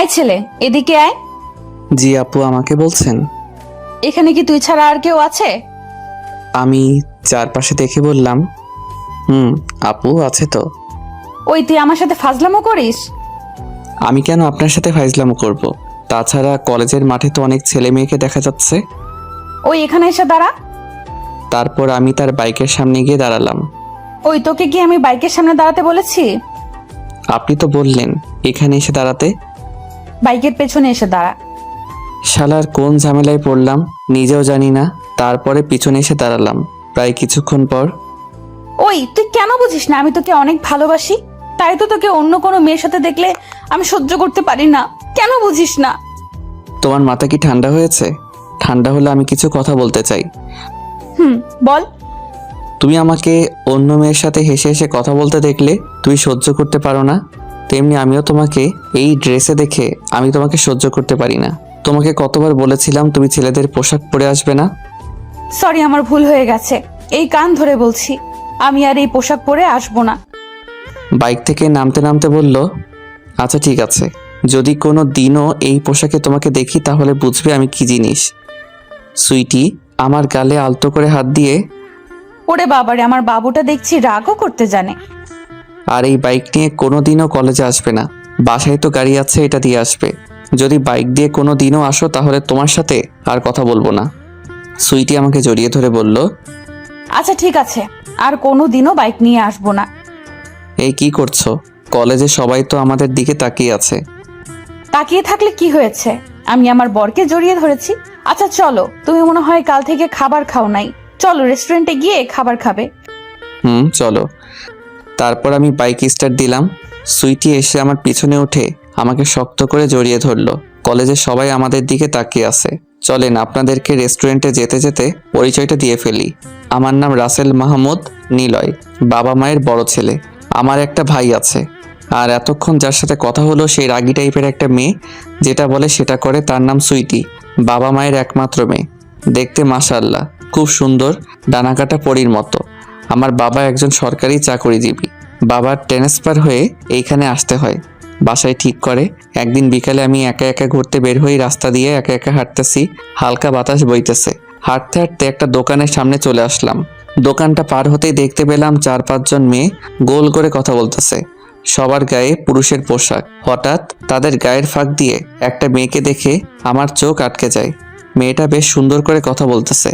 এই ছেলে, এদিকে আয়। জি আপু, আমাকে বলছেন? এখানে কি তুই ছাড়া আর কেউ আছে? আমি চারপাশে দেখে বললাম, আপু আছে তো। ওই তুই আমার সাথে ফাজলামো করিস? আমি কেন আপনার সাথে ফাইজলামো করব? তাছাড়া কলেজের মাঠে তো অনেক ছেলে মেয়েকে দেখা যাচ্ছে। ওই এখানে এসে দাঁড়া। তারপর আমি তার বাইকের সামনে গিয়ে দাঁড়ালাম। ওই তোকে কি আমি বাইকের সামনে দাঁড়াতে বলেছি? আপনি তো বললেন এখানে এসে দাঁড়াতে। বাইকের পেছনে এসে দাঁড়া। শালার কোন ঝামেলায় পড়লাম নিজেও জানি না। তারপরে পিছনে এসে দাঁড়ালাম। প্রায় কিছুক্ষণ পর, ওই তুই কেন বুঝিস না আমি তোকে অনেক ভালোবাসি? তাই তো তোকে অন্য কোনো মেয়ের সাথে দেখলে আমি সহ্য করতে পারি না। কেন বুঝিস না? তোমার মাথা কি ঠান্ডা হয়েছে? ঠান্ডা হলে আমি কিছু কথা বলতে চাই। বল। তুমি আমাকে অন্য মেয়ের সাথে হেসে হেসে কথা বলতে দেখলে তুমি সহ্য করতে পারো না, তেমনি আমিও তোমাকে এই ড্রেসে দেখে আমি তোমাকে সহ্য করতে পারি না। তোমাকে কতবার বলেছিলাম তুমি ছেলেদের পোশাক পরে আসবে না। সরি, আমার ভুল হয়ে গেছে। এই কান ধরে বলছি, আমি আর এই পোশাক পরে আসবো না। বাইক থেকে নামতে নামতে বলল, আচ্ছা ঠিক আছে, যদি কোনো দিনও এই পোশাকে তোমাকে দেখি তাহলে বুঝবে আমি কি জিনিস। সুইটি আমার গালে আলতো করে হাত দিয়ে, ওরে বাবারে, আমার বাবুটা দেখছি রাগও করতে জানে। আর এই বাইক নিয়ে কোনো দিনও কলেজে আসবে না। বাসায় তো গাড়ি আছে, এটা দিয়ে আসবে। যদি বাইক দিয়ে কোনো দিনও আসো তাহলে তোমার সাথে আর কথা বলবো না। সুইটি আমাকে জড়িয়ে ধরে বলল, আচ্ছা ঠিক আছে, আর কোনো দিনও বাইক নিয়ে আসবো না। এই কি করছো? কলেজে সবাই তো আমাদের দিকে তাকিয়ে আছে। তাকিয়ে থাকলে কি হয়েছে? আমি আমার বরকে জড়িয়ে ধরেছি। আচ্ছা চলো, তুমি মনে হয় কাল থেকে খাবার খাও নাই। চলো রেস্টুরেন্টে গিয়ে খাবার খাবে। চলো। তারপর আমি বাইক স্টার্ট দিলাম। সুইটি এসে আমার পিছনে উঠে আমাকে শক্ত করে জড়িয়ে ধরলো। কলেজে সবাই আমাদের দিকে তাকিয়ে আছে। চলেন আপনাদেরকে রেস্টুরেন্টে যেতে যেতে পরিচয়টা দিয়ে ফেলি। আমার নাম রাসেল মাহমুদ নিলয়, বাবা মায়ের বড় ছেলে। আমার একটা ভাই আছে। আর এতক্ষণ যার সাথে কথা হলো সেই রাগী টাইপের একটা মেয়ে, যেটা বলে সেটা করে, তার নাম সুইটি। বাবা মায়ের একমাত্র মেয়ে। দেখতে মাশাআল্লাহ খুব সুন্দর, ডানাকাটা পরীর মতো। আমার বাবা একজন সরকারি চাকরিজীবী। বাবার ট্রান্সফার হয়ে এইখানে আসতে হয়। বাসায় ঠিক করে একদিন বিকালে আমি একা একা ঘুরতে বের হই। রাস্তা দিয়ে একা একা হাঁটতেছি, হালকা বাতাস বইতেছে। হাঁটতে হাঁটতে একটা দোকানের সামনে চলে আসলাম। দোকানটা পার হতেই দেখতে পেলাম 4-5 জন মেয়ে গোল করে কথা বলতেছে। সবার গায়ে পুরুষের পোশাক। হঠাৎ তাদের গায়ের ফাঁক দিয়ে একটা মেয়েকে দেখে আমার চোখ আটকে যায়। মেয়েটা বেশ সুন্দর করে কথা বলতেছে।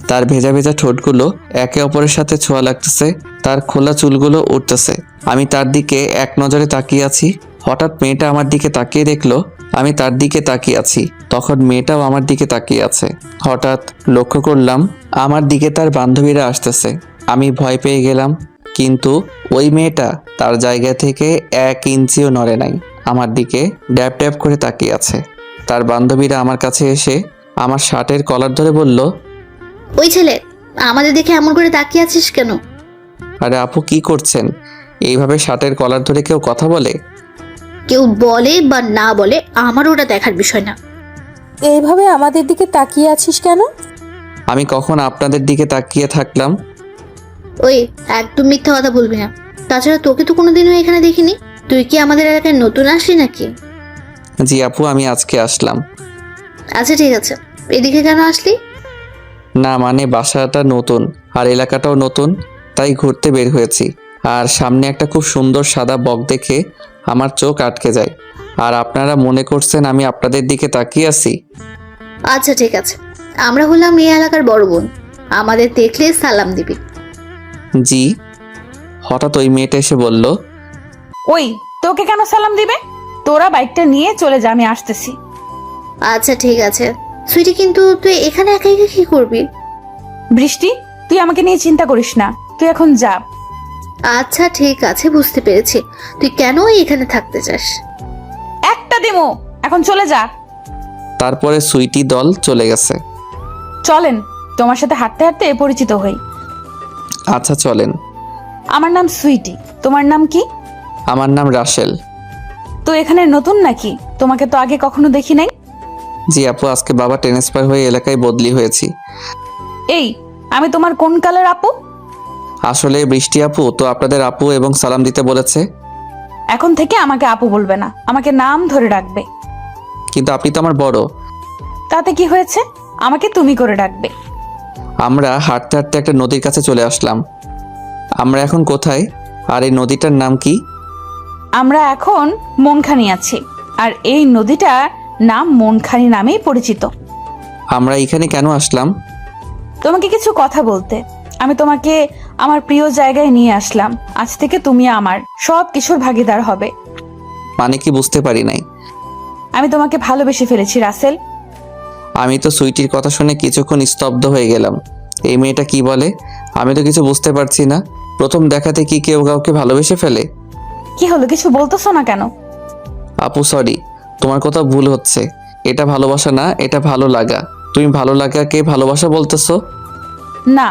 তার ভেজা ভেজা ঠোঁটগুলো একে অপরের সাথে ছোঁয়া লাগতেছে, তার খোলা চুলগুলো উঠতেছে। আমি তার দিকে এক নজরে তাকিয়ে আছি। হঠাৎ মেয়েটা আমার দিকে তাকিয়ে দেখলো আমি তার দিকে তাকিয়ে আছি। তখন মেয়েটাও আমার দিকে তাকিয়ে আছে। হঠাৎ লক্ষ্য করলাম আমার দিকে তার বান্ধবীরা আসতেছে। আমি ভয় পেয়ে গেলাম, কিন্তু ওই মেয়েটা তার জায়গা থেকে 1 ইঞ্চিও নড়ে নাই। আমার দিকে ড্যাব ড্যাব করে তাকিয়ে আছে। তার বান্ধবীরা আমার কাছে এসে আমার শার্টের কলার ধরে বলল, ওই ছেলে, আমাদের দেখে এমন করে তাকিয়ে আছিস কেন? আরে আপু কি করছেন? এইভাবে শার্টের কলার ধরে কেউ কথা বলে? কেউ বলে বা না বলে আমার ওটা দেখার বিষয় না। এইভাবে আমাদের দিকে তাকিয়ে আছিস কেন? আমি কখন আপনাদের দিকে তাকিয়ে থাকলাম? ওই একদম মিথ্যা কথা বলবি না। তাছাড়া তোকে তো কোনোদিনও এখানে দেখিনি। তুই কি আমাদের এলাকায় নতুন আসলি নাকি? জি আপু, আমি আজকে আসলাম। আচ্ছা ঠিক আছে, এদিকে কেন আসলি? না মানে বাসাটা নতুন আর এলাকাটাও নতুন, তাই ঘুরতে বের হয়েছি। আর সামনে একটা খুব সুন্দর সাদা বক দেখে আমার চোখ আটকে যায়। আর আপনারা মনে করছেন আমি আপনাদের দিকে তাকিয়ে আছি? আচ্ছা ঠিক আছে, আমরা হলাম এই এলাকার বড় বোন। আমাদের দেখলে সালাম দিবি। জি। হঠাৎ ওই মেয়েটা এসে বলল, ওই তোকে কেন সালাম দিবে? তোরা বাইকটা নিয়ে চলে যা, আমি আসতেছি। আচ্ছা ঠিক আছে সুইটি, কিন্তু তুই এখানে একা একা কি করবি? বৃষ্টি, তুই আমাকে নিয়ে চিন্তা করিস না, তুই এখন যা। আচ্ছা ঠিক আছে, বুঝতে পেরেছি তুই কেন এখানে থাকতে চাস। একটা দিমো, এখন চলে যা। তারপরে সুইটি দল চলে গেছে। চলেন, তোমার সাথে হাঁটতে হাঁটতে পরিচিত হই। আচ্ছা চলেন। আমার নাম সুইটি, তোমার নাম কি? আমার নাম রাসেল। তো এখানে নতুন নাকি? তোমাকে তো আগে কখনো দেখি নাই। জি আপু, আজকে বাবা ট্রান্সফার হয়ে এলাকায় বদলি হয়েছি। এই, আমি তোমার কোন কালের আপু? আসলে বৃষ্টি আপু তো আপনাদের আপু এবং সালাম দিতে বলেছে। এখন থেকে আমাকে আপু বলবে না, আমাকে নাম ধরে রাখবে। কিন্তু আপনি তো আমার বড়। তাতে কি হয়েছে? আমাকে তুমি করে ডাকবে। আমরা হাঁটতে হাঁটতে একটা নদীর কাছে চলে আসলাম। আমরা এখন কোথায়, আর এই নদীটার নাম কি? আমরা এখন মনখানি আছি, আর এই নদীটা নাম মনখানি নামেই পরিচিত। আমরা এখানে কেন আসলাম? তোমাকে কিছু কথা বলতে। আমি তোমাকে আমার প্রিয় জায়গায় নিয়ে আসলাম। আজ থেকে তুমি আমার সব কিছুর ভাগিদার হবে। মানে কি বুঝতে পারি নাই। আমি তোমাকে ভালোবেসে ফেলেছি রাসেল। আমি তো সুইটির কথা শুনে কিছুক্ষণ স্তব্ধ হয়ে গেলাম। এই মেয়েটা কি বলে? আমি তো কিছু বুঝতে পারছি না। প্রথম দেখাতে কি কেউ কাউকে ভালোবেসে ফেলে? কি হলো, কিছু বলতেছো না কেন? আপু সরি, তোমার কথা ভুল হচ্ছে। এটা ভালোবাসা না, এটা ভালো লাগা। তুমি ভালো লাগাকে ভালোবাসা বলতেছো? না,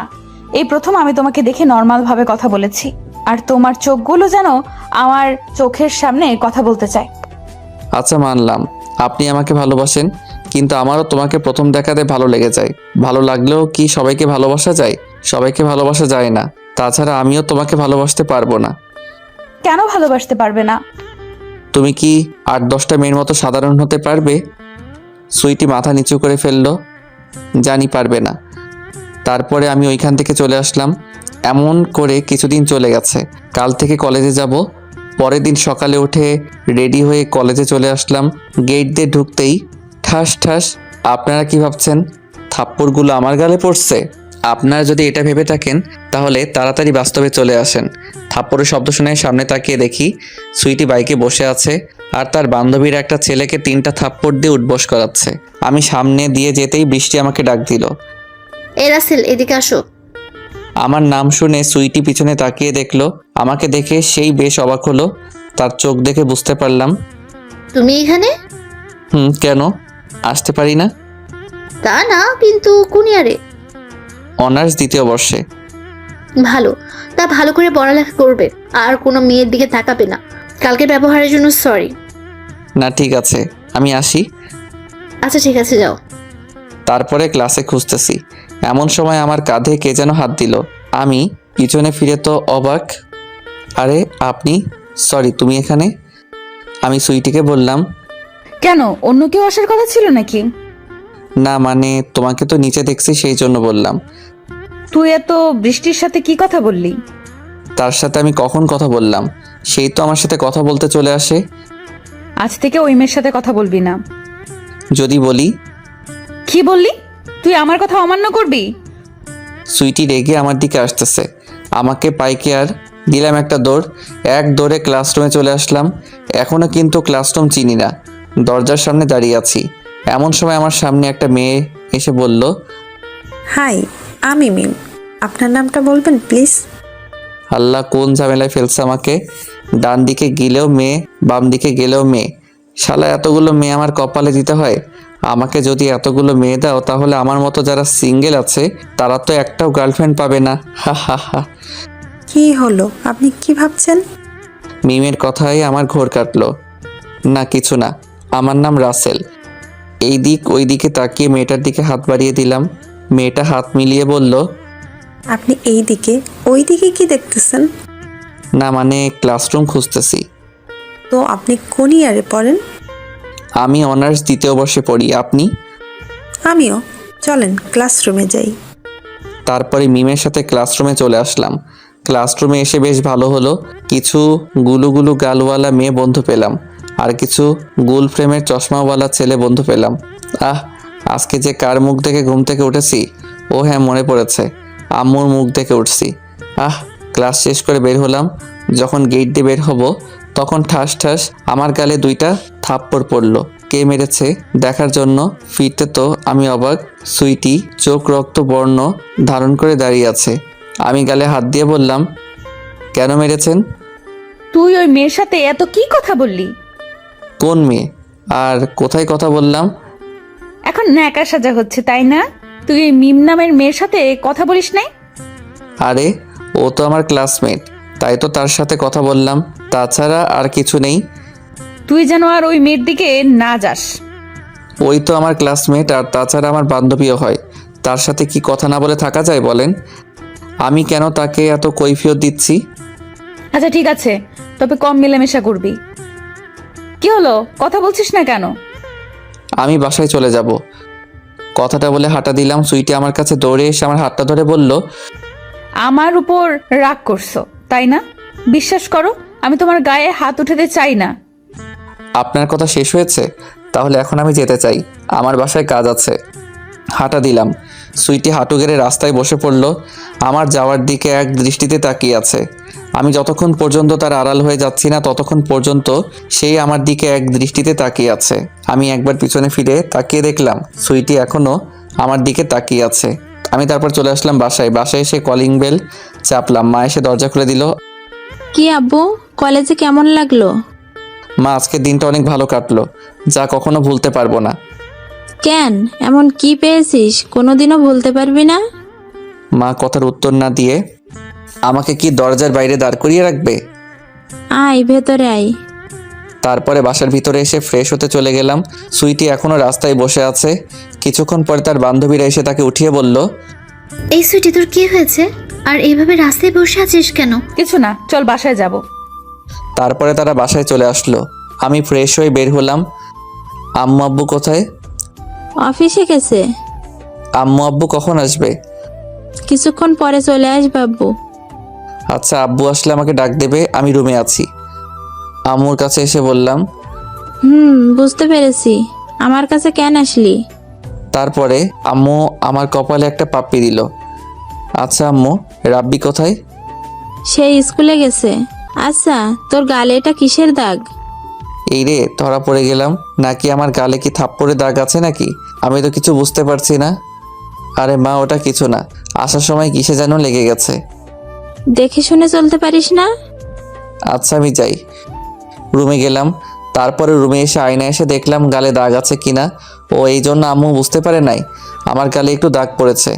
এই প্রথম আমি তোমাকে দেখে নর্মাল ভাবে কথা বলেছি, আর তোমার চোখগুলো যেন আমার চোখের সামনে কথা বলতে চায়। আচ্ছা মানলাম আপনি আমাকে ভালোবাসেন, কিন্তু আমারও তোমাকে প্রথম দেখাতে ভালো লেগে যায়। ভালো লাগলেও কি সবাইকে ভালোবাসা যায়? সবাইকে ভালোবাসা যায় না। তাছাড়া আমিও তোমাকে ভালোবাসতে পারবো না। কেন ভালোবাসতে পারবে না? তুমি কি 8-10টা মেয়ের মতো সাধারণ হতে পারবে? সুইটি মাথা নিচু করে ফেললো। জানি পারবে না। তারপরে আমি ওইখান থেকে চলে আসলাম। এমন করে কিছুদিন চলে গেছে। কাল থেকে কলেজে যাব। পরের দিন সকালে উঠে রেডি হয়ে কলেজে চলে আসলাম। গেট দিয়ে ঢুকতেই ঠাস ঠাস। আপনারা কি ভাবছেন থাপ্পড়গুলো আমার গালে পড়ছে? আপনারা যদি এটা ভেবে থাকেন তাহলে তাড়াতাড়ি বাস্তবে চলে আসেন। থাপ্পড়ের শব্দ শুনে সামনে তাকিয়ে দেখি সুইটি বাইকে বসে আছে, আর তার বান্ধবীর একটা ছেলেকে 3টা থাপ্পড় দিয়ে উঠবোস করাচ্ছে। আমি সামনে দিয়ে যেতেই বৃষ্টি আমাকে ডাক দিল। এই রাসেল, এদিকে আসো। আমার নাম শুনে সুইটি পিছনে তাকিয়ে দেখলো। আমাকে দেখে সেই বেশ অবাক হলো। তার চোখ দেখে বুঝতে পারলাম। তুমি এখানে? কেন আসতে পারি না? তা না, কিন্তু কোন ইয়ারে? অনার্স 2য় বর্ষে। ভালো। তা ভালো করে পড়ালেখা করবে, আর কোনো মেয়ের দিকে তাকাবে না। কালকের ব্যবহারের জন্য সরি। না ঠিক আছে, আমি আসি। আচ্ছা ঠিক আছে, যাও। তারপরে ক্লাসে খুঁজতেছি, এমন সময় আমার কাঁধে কে যেন হাত দিল। আমি পিছনে ফিরে তো অবাক। আরে আপনি? সরি, তুমি এখানে? আমি সুইটিকে বললাম। কেন, অন্য কেউ আসার কথা ছিল নাকি? না মানে তোমাকে তো নিচে দেখছি সেই জন্য বললাম। তুই এত বৃষ্টির সাথে কি কথা বললি? তার সাথে আমি কখন কথা বললাম? সেই তো আমার সাথে কথা বলতে চলে আসে। আজ থেকে ওই মেয়ের সাথে কথা বলবি না। যদি বলি? কি বললি? তুই আমার কথা অমান্য করবি? সুইটি রেগে আমার দিকে আসতেছে। আমাকে পাইকে আর দিলাম একটা দৌড়। এক দৌড়ে ক্লাসরুমে চলে আসলাম। এখনও কিন্তু ক্লাসরুম চিনি না। দরজার সামনে দাঁড়িয়ে আছি। এমন সময় আমার সামনে একটা মেয়ে এসে বলল, হাই, আমি মিম। আপনার নামটা বলবেন প্লিজ? আল্লাহ কোন ঝামেলায় ফেলছে আমাকে। ডান দিকে গেলেও মেয়ে, বাম দিকে গেলেও মেয়ে। শালা এতগুলো মেয়ে আমার কপালে দিতে হয়। আমাকে যদি এতগুলো মেয়ে দাও তাহলে আমার মতো যারা সিঙ্গেল আছে তারা তো একটাও গার্লফ্রেন্ড পাবে না। হা হা হা। কি হলো, আপনি কি ভাবছেন? মিমের কথাই আমার ঘোর কাটলো। না কিছু না, আমার নাম রাসেল। এই দিক ওই দিকে তাকিয়ে মেয়েটার দিকে হাত বাড়িয়ে দিলাম। মেয়েটা হাত মিলিয়ে বলল, আপনি এই দিকে ওই দিকে কি দেখতেছেন? না মানে ক্লাসরুম খুঁজতেছি। তো আপনি কোন ইয়ারে পড়েন? আমি অনার্স 2য় বর্ষে পড়ি। আপনি? আমিও। চলেন ক্লাসরুমে যাই। তারপরে মিমের সাথে ক্লাসরুমে চলে আসলাম। ক্লাসরুমে এসে বেশ ভালো হলো। কিছু গুলুগুলু গালওয়ালা মেয়ে বন্ধু পেলাম, আর কিছু গোল ফ্রেমের চশমাওয়ালা ছেলে বন্ধু পেলাম। আজকে যে কার মুখ দেখে ঘুম থেকে উঠেছি, ও হ্যাঁ মনে পড়েছে, আম্মুর মুখ দেখে উঠছি। ক্লাস শেষ করে বের হলাম। যখন গেট দিয়ে বের হব তখন ঠাস ঠাস আমার গালে 2টা থাপ্পড় পড়লো। কে মেরেছে দেখার জন্য ফিরতে তো আমি অবাক। সুইটি চোখ রক্ত বর্ণ ধারণ করে দাঁড়িয়ে আছে। আমি গালে হাত দিয়ে বললাম, কেন মেরেছেন? তুই ওই মেয়ের সাথে এত কি কথা বললি? কোন মেয়ে আর কোথায় কথা বললাম? এখন ন্যাকা সাজা হচ্ছে তাই না? তুই এই মিম নামের মেয়ের সাথে কথা বলিস নাই? আরে ও তো আমার ক্লাসমেট, তাই তো তার সাথে কথা বললাম। তাছাড়া আর কিছু নেই। তুই যেন আর ওই মেয়ের দিকে না যাস। ওই তো আমার ক্লাসমেট, আর তাছাড়া আমার বান্ধবীও হয়। তার সাথে কি কথা না বলে থাকা যায় বলেন? আমি কেন তাকে এত কৈফিয়ত দিচ্ছি? আচ্ছা ঠিক আছে, তবে কম মেলামেশা করবি। কি হলো, কথা বলছিস না কেন? আমি বাসায় চলে যাব। কথাটা বলে হাঁটা দিলাম। সুইটি আমার কাছে দৌড়ে এসে আমার হাতটা ধরে বলল, আমার উপর রাগ করছো তাই না? বিশ্বাস করো, আমি তোমার গায়ে হাত উঠাতে চাই না। আপনার কথা শেষ হয়েছে? তাহলে এখন আমি যেতে চাই, আমার বাসায় কাজ আছে। হাঁটা দিলাম। সুইটি হাঁটু গেড়ে রাস্তায় বসে পড়ল। আমার যাওয়ার দিকে এক দৃষ্টিতে তাকিয়ে আছে। আমি যতক্ষণ পর্যন্ত তার আড়াল হয়ে যাচ্ছি না ততক্ষণ পর্যন্ত সেই আমার দিকে এক দৃষ্টিতে তাকিয়ে আছে। আমি একবার পিছনে ফিরে তাকিয়ে দেখলাম সুইটি এখনও আমার দিকে তাকিয়ে আছে। আমি তারপর চলে আসলাম বাসায়। বাসায় এসে কলিং বেল চাপলাম। মা এসে দরজা খুলে দিল। কি আব্বু, কলেজে কেমন লাগলো? মা, আজকের দিনটা অনেক ভালো কাটলো, যা কখনো ভুলতে পারবো না। কেন, এমন কি পেয়েছিস কোনোদিনও ভুলতে পারবি না? মা কথার উত্তর না দিয়ে আমাকে কি দরজার বাইরে দাঁড় করিয়ে রাখবে? আয় ভেতরে আয়। তারপরে বাসার ভিতরে এসে ফ্রেশ হতে চলে গেলাম। সুইটি এখনো রাস্তায় বসে আছে। কিছুক্ষণ পরে তার বান্ধবীরা এসে তাকে উঠিয়ে বলল, এই সুইটি, তোর কি হয়েছে? আর এইভাবে রাস্তায় বসে আছিস কেন? কিছু না, চল বাসায় যাব। তারপরে তারা বাসায় চলে আসলো। আমি ফ্রেশ হয়ে বের হলাম। আম্মু আব্বু কোথায়? অফিসে গেছে। আম্মু আব্বু কখন আসবে? কিছুক্ষণ পরে চলে আসবে আব্বু। আচ্ছা, আব্বু আসলে আমাকে ডাক দেবে, আমি রুমে আছি। আম্মুর কাছে এসে বললাম। বুঝতে পেরেছি। আমার কাছে কেন আসলি? তারপরে আম্মু আমার কপালে একটা পাপ্পি দিল। আচ্ছা আম্মু, রাব্বি কোথায়? সে স্কুলে গেছে। আচ্ছা, তোর গালে এটা কিসের দাগ? এই রে, ধরা পড়ে গেলাম। নাকি আমার গালে কি থাপ্পড়ে দাগ আছে নাকি? আমি তো কিছু বুঝতে পারছি না। আরে মা, ওটা কিছু না, আসার সময় কিসে যেন লেগে গেছে। দেখে শুনে চলতে পারিস না? আচ্ছা আমি যাই। রুমে গেলাম। তারপরে রুমে এসে আয়না এসে দেখলাম গালে দাগ আছে কিনা। ও এই জন্য আম্মু বুঝতে পারে নাই আমার গালে একটু দাগ পড়েছে।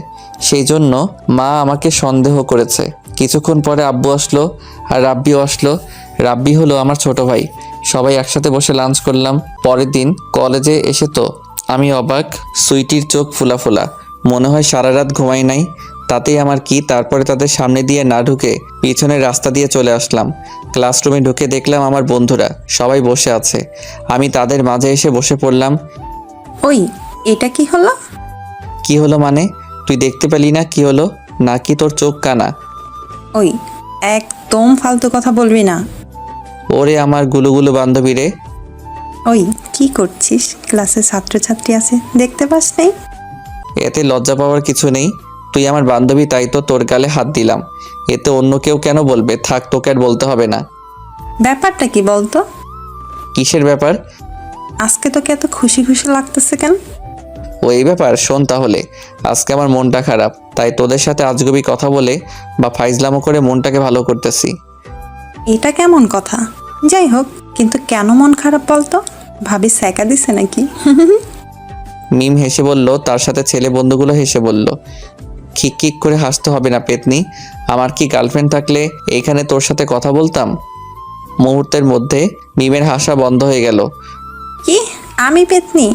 সেই জন্য মা আমাকে সন্দেহ করেছে। কিছুক্ষণ পরে আব্বু আসলো আর রাব্বিও আসলো। রাব্বি হলো আমার ছোট ভাই। সবাই একসাথে বসে লাঞ্চ করলাম। পরের দিন কলেজে এসে তো আমি অবাক। সুইটির চোখ ফোলা ফোলা, মনে হয় সারা রাত ঘুমাই নাই। তাতেই আমার কি। তারপরে তাদের সামনে দিয়ে না ঢুকে পিছনের রাস্তা দিয়ে চলে আসলাম। ক্লাসরুমে ঢুকে দেখলাম আমার বন্ধুরা সবাই বসে আছে। আমি তাদের মাঝে এসে বসে পড়লাম। ওই, এটা কি হলো? কি হলো মানে? তুই দেখতে পেলি না কি হলো? নাকি তোর চোখ কানা? ওই, একদম ফালতু কথা বলবি না। ওরে আমার গুলুগুলু বান্ধবী রে। ওই, কি করছিস? ক্লাসে ছাত্রছাত্রী আছে, দেখতে পাস নেই? এতে লজ্জা পাওয়ার কিছু নেই। তুই আমার বান্ধবী, তাই তো তোর গালে হাত দিলাম। এতে অন্য কেউ কেন বলবে? থাক, তোকে আর বলতে হবে না। ব্যাপারটা কি বলতো? কিসের ব্যাপার? আজকে তোকে এত খুশি খুশি লাগতেছে কেন? ওই ব্যাপার, শোন তাহলে। আজকে আমার মনটা খারাপ, তাই তোদের সাথে আজগুবি কথা বলে বা ফাইজলামো করে মনটাকে ভালো করতেছি। এটা কেমন কথা? যাই হোক, কিন্তু কেন মন খারাপ বলতো? ভাবি স্যাকা দিছে নাকি? মিম হেসে বলল, তার সাথে ছেলে বন্ধুগুলো হেসে বলল, খিক খিক করে হাসতে হবে না পেতনি। আমার কি গার্লফ্রেন্ড থাকলে এইখানে তোর সাথে কথা বলতাম? মুহূর্তের মধ্যে মিমের হাসা বন্ধ হয়ে গেল। কি? আমি পেতনি?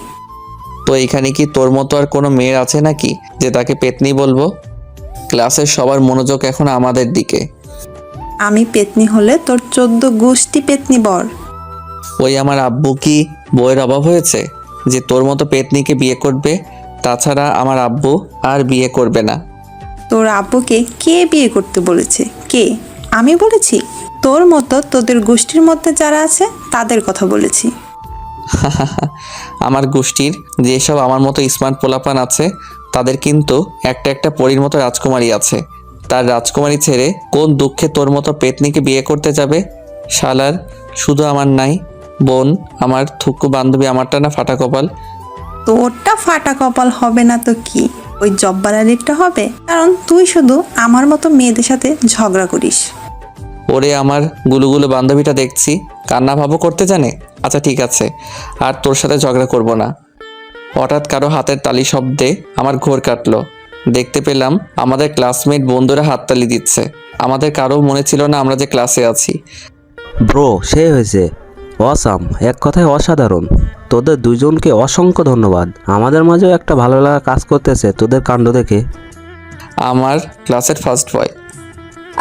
তো এইখানে কি তোর মতো আর কোনো মেয়ের আছে নাকি যে তাকে পেতনি বলবো? ক্লাসের সবার মনোযোগ এখন আমাদের দিকে। আমি পেতনি হলে তোর 14 গোষ্ঠী পেতনি বর। ওই আমার আব্বু কি বইয়ের অভাব হয়েছে যে তোর মতো পেতনিকে বিয়ে করবে? তাছাড়া আমার আব্বু আর বিয়ে করবে না। তোর আব্বুকে কে বিয়ে করতে বলেছে? কে? আমি বলেছি? তোর মতো তোদের গোষ্ঠীর মধ্যে যারা আছে তাদের কথা বলেছি। আমার গোষ্ঠীর যেসব আমার মতো স্মার্ট পোলাপান আছে তাদের কিন্তু একটা একটা পরীর মতো রাজকুমারী আছে। তার রাজকুমারী ছেড়ে কোন দুঃখে তোর মতো পেতনিকে বিয়ে করতে যাবে? শালার শুধু আমার নাই, বোন আমার থুকু বান্ধবী আমারটা না ফাটা কপাল। তোরটা ফাটা কপাল হবে না তো কি, ওই জব্বার আলীরটা হবে। কারণ তুই শুধু আমার মতো মেয়েদের সাথে ঝগড়া করিস। ওরে আমার গুলুগুলো বান্ধবীটা দেখছি কান্না ভাবও করতে জানে। আচ্ছা ঠিক আছে, আর তোর সাথে ঝগড়া করব না। হঠাৎ কারো হাতের তালি শব্দে আমার ঘোর কাটলো। দেখতে পেলাম আমাদের ক্লাসমেট বন্ধুরা হাততালি দিচ্ছে। আমাদের কারো মনে ছিল না আমরা যে ক্লাসে আছি। ব্রো, সে হয়েছে অসাম, এক কথায় অসাধারণ। তোদের দুজনকে অসংখ্য ধন্যবাদ। আমাদের মাঝেও একটা ভালো লাগা কাজ করতেছে তোদের কাণ্ড দেখে। আমার ক্লাসের ফার্স্ট বয়।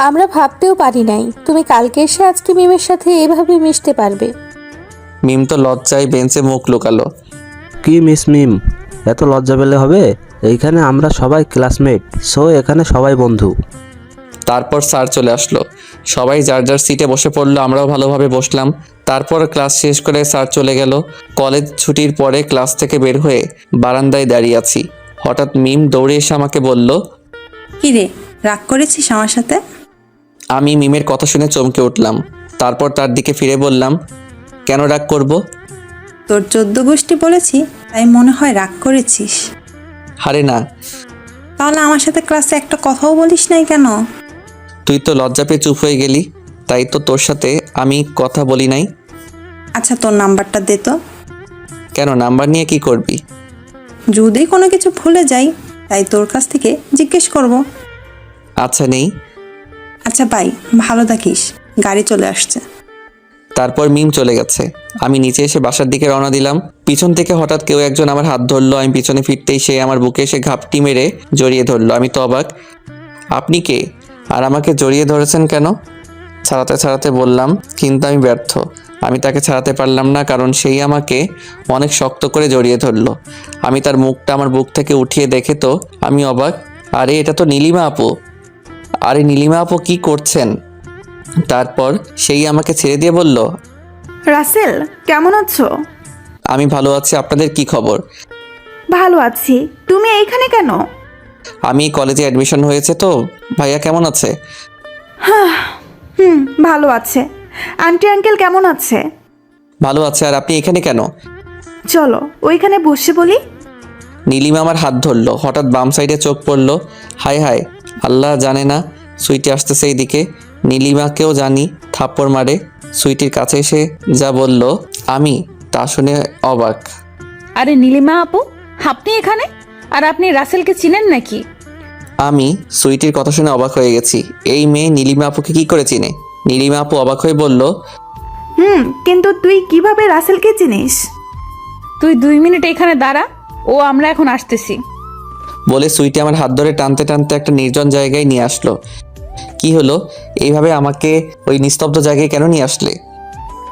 আমরা ভাবতেও পারি নাই তুমি কালকে এসে আজকে মিমের সাথে এভাবে মিশতে পারবে। মিম তো লজ্জায় বেঞ্চে মুখ লুকালো। কি মিস মিম, এত লজ্জা পেলে হবে? এইখানে আমরা সবাই ক্লাসমেট, সো এখানে সবাই বন্ধু। তারপর স্যার চলে আসলো, সবাই যার যার সিটে বসে পড়লো, আমরাও ভালোভাবে বসলাম। তারপর ক্লাস শেষ করে স্যার চলে গেল। কলেজ ছুটির পরে ক্লাস থেকে বের হয়ে বারান্দায় দাঁড়িয়ে আছি। হঠাৎ মিম দৌড়ে এসে আমাকে বলল, কি রে, রাগ করেছিস আমার সাথে? আমি মিমের কথা শুনে চমকে উঠলাম। তারপর তার দিকে ফিরে বললাম, কেন রাগ করব? তোর 14 গোষ্ঠী বলেছি তাই মনে হয় রাগ করেছিস। আরে না, তাহলে আমার সাথে ক্লাসে একটা কথাও বলিস নাই কেন? তুই তো লজ্জা পেয়ে চুপ হয়ে গেলি, তাই তো তোর সাথে আমি কথা বলি নাই। আচ্ছা, তোর নাম্বারটা দে তো। কেন, নাম্বার নিয়ে কি করবি? যদি কোনো কিছু ভুলে যাই তাই তোর কাছ থেকে জিজ্ঞেস করব। আচ্ছা নেই। আচ্ছা ভাই, ভালো থাকিস, গাড়ি চলে আসছে। তারপর মিম চলে গেছে। আমি নিচে এসে বাসার দিকে রওনা দিলাম। পিছন থেকে হঠাৎ কেউ একজন আমার হাত ধরলো। আমি পিছনে ফিরতেই সে আমার বুকে এসে ঘাপটি মেরে জড়িয়ে ধরলো। আমি তো অবাক। আপনি কে, আর আমাকে জড়িয়ে ধরেছেন কেন? ছাড়াতে ছাড়াতে বললাম, কিন্তু আমি ব্যর্থ। আমি তাকে ছাড়াতে পারলাম না, কারণ সেই আমাকে অনেক শক্ত করে জড়িয়ে ধরলো। আমি তার মুখটা আমার বুক থেকে উঠিয়ে দেখে তো আমি অবাক। আরে এটা তো নীলিমা আপু। আরে নীলিমা আপু কি করছেন? তারপর সেই আমাকে ছেড়ে দিয়ে বলল, রাসেল, কেমন আছো? আমি ভালো আছি, আপনাদের কি খবর? ভালো আছি। তুমি এইখানে কেন? আমি কলেজে অ্যাডমিশন হয়েছে তো। ভাইয়া কেমন আছে? ভালো আছে। আন্টি আঙ্কেল কেমন আছে? ভালো আছে। আর আপনি এখানে কেন? চলো ওইখানে বসে বলি। নীলিমা আমার হাত ধরলো। হঠাৎ বাম সাইডে চোখ পড়লো। হায় হায়, আল্লাহ জানে না সুইটি আসতেছে এইদিকে। নীলিমাকেও জানি থাপ্পড় মারে। সুইটির কাছে এসে যা বলল আমি তা শুনে অবাক। আরে নীলিমা আপু, আপনি এখানে? আর আপনি রাসেলকে চিনেন নাকি? আমি সুইটির কথা শুনে অবাক হয়ে গেছি। এই মেয়ে নীলিমা আপুকে কি করে চিনে? নীলিমা আপু অবাক হয়ে বলল, কিন্তু তুই কিভাবে রাসেলকে চিনিস? তুই 2 মিনিট এখানে দাঁড়া, ও আমরা এখন আসতেছি। বলে সুইটি আমার হাত ধরে টানতে টানতে একটা নির্জন জায়গায় নিয়ে আসলো। কি হলো, এইভাবে আমাকে ওই নিস্তব্ধ জায়গায় কেন নিয়ে আসলে?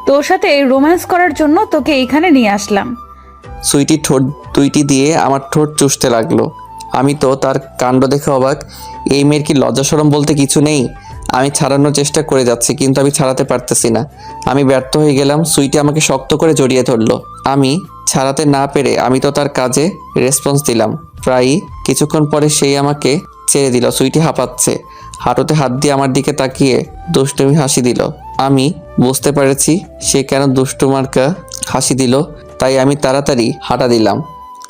তোর সাথে রোম্যান্স করার জন্য তোকে এখানে নিয়ে আসলাম। সুইটি ঠোঁট দুইটি দিয়ে আমার ঠোঁট চুষতে লাগলো। আমি তো তার কাণ্ড দেখে অবাক। এই মেয়ের কি লজ্জা শরম বলতে কিছু নেই? আমি ছাড়ানোর চেষ্টা করে যাচ্ছি, কিন্তু আমি ছাড়াতে পারতেছি না। আমি ব্যর্থ হয়ে গেলাম। সুইটি আমাকে শক্ত করে জড়িয়ে ধরলো। আমি ছাড়াতে না পেরে আমি তো তার কাজে রেসপন্স দিলাম। প্রায় কিছুক্ষণ পরে সেই আমাকে ছেড়ে দিল। সুইটি হাঁপাচ্ছে, হাঁটুতে হাত দিয়ে আমার দিকে তাকিয়ে দুষ্টুমি হাসি দিল। আমি বুঝতে পেরেছি সে কেন দুষ্টুমার্কা হাসি দিল, তাই আমি তাড়াতাড়ি হাঁটা দিলাম,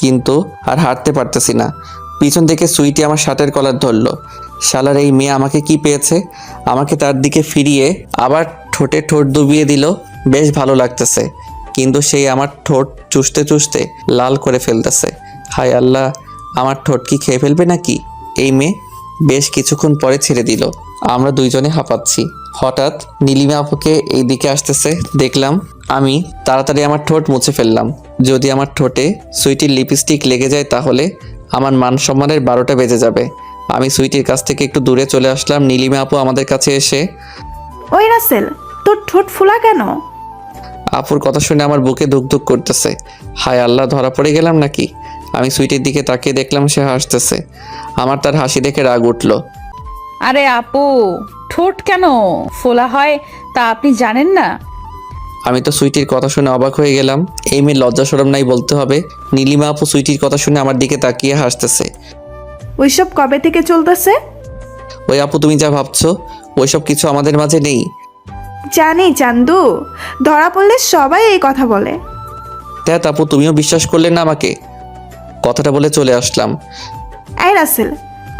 কিন্তু আর হাঁটতে পারতেছি না। পিছন থেকে সুইটি আমার শার্টের কলার ধরলো। শালার এই মেয়ে আমাকে কি পেয়েছে? আমাকে তার দিকে ফিরিয়ে আবার ঠোঁটে ঠোঁট ডুবিয়ে দিল। বেশ ভালো লাগতেছে, কিন্তু সেই আমার ঠোঁট চুষতে চুষতে লাল করে ফেলতেছে। হায় আল্লাহ, আমার ঠোঁট কি খেয়ে ফেলবে নাকি এই মেয়ে? বেশ কিছুক্ষণ পরে ছেড়ে দিল। আমরা দুইজনে হাঁপাচ্ছি। হঠাৎ নীলিমা আপুকে এই দিকে আসতেছে দেখলাম। আমি তাড়াতাড়ি আমার ঠোঁট মুছে ফেললাম। যদি আমার ঠোঁটে সুইটির লিপস্টিক লেগে যায় তাহলে আমার মান সম্মানের 12টা বেজে যাবে। আমি সুইটির কাছ থেকে একটু দূরে চলে আসলাম। নীলিমা আপু আমাদের কাছে এসে, ওই রাসেল, তোর ঠোঁট ফোলা কেন? আপুর কথা শুনে আমার বুকে ধুক ধুক করতেছে। হায় আল্লাহ, ধরা পড়ে গেলাম নাকি? আমি সুইটির দিকে তাকিয়ে দেখলাম সে হাসতেছে। আমার তার হাসি দেখে রাগ উঠল। আরে আপু, ঠোঁট কেন ফোলা হয় তা আপনি জানেন না? আমি তো সুইটির কথা শুনে অবাক হয়ে গেলাম। এই মেয়ে লজ্জা শরম নাই বলতে হবে। নীলিমা আপু সুইটির কথা শুনে আমার দিকে তাকিয়ে হাসতেছে। ওইসব কবে থেকে চলতেছে? ওই আপু, তুমি যা ভাবছো ওইসব কিছু আমাদের মাঝে নেই। জানি চান্দু, ধরা পড়লে সবাই এই কথা বলে। ধ্যাত আপু, তুমিও বিশ্বাস করলে না আমাকে? কথাটা বলে চলে আসলাম। এই রাসেল,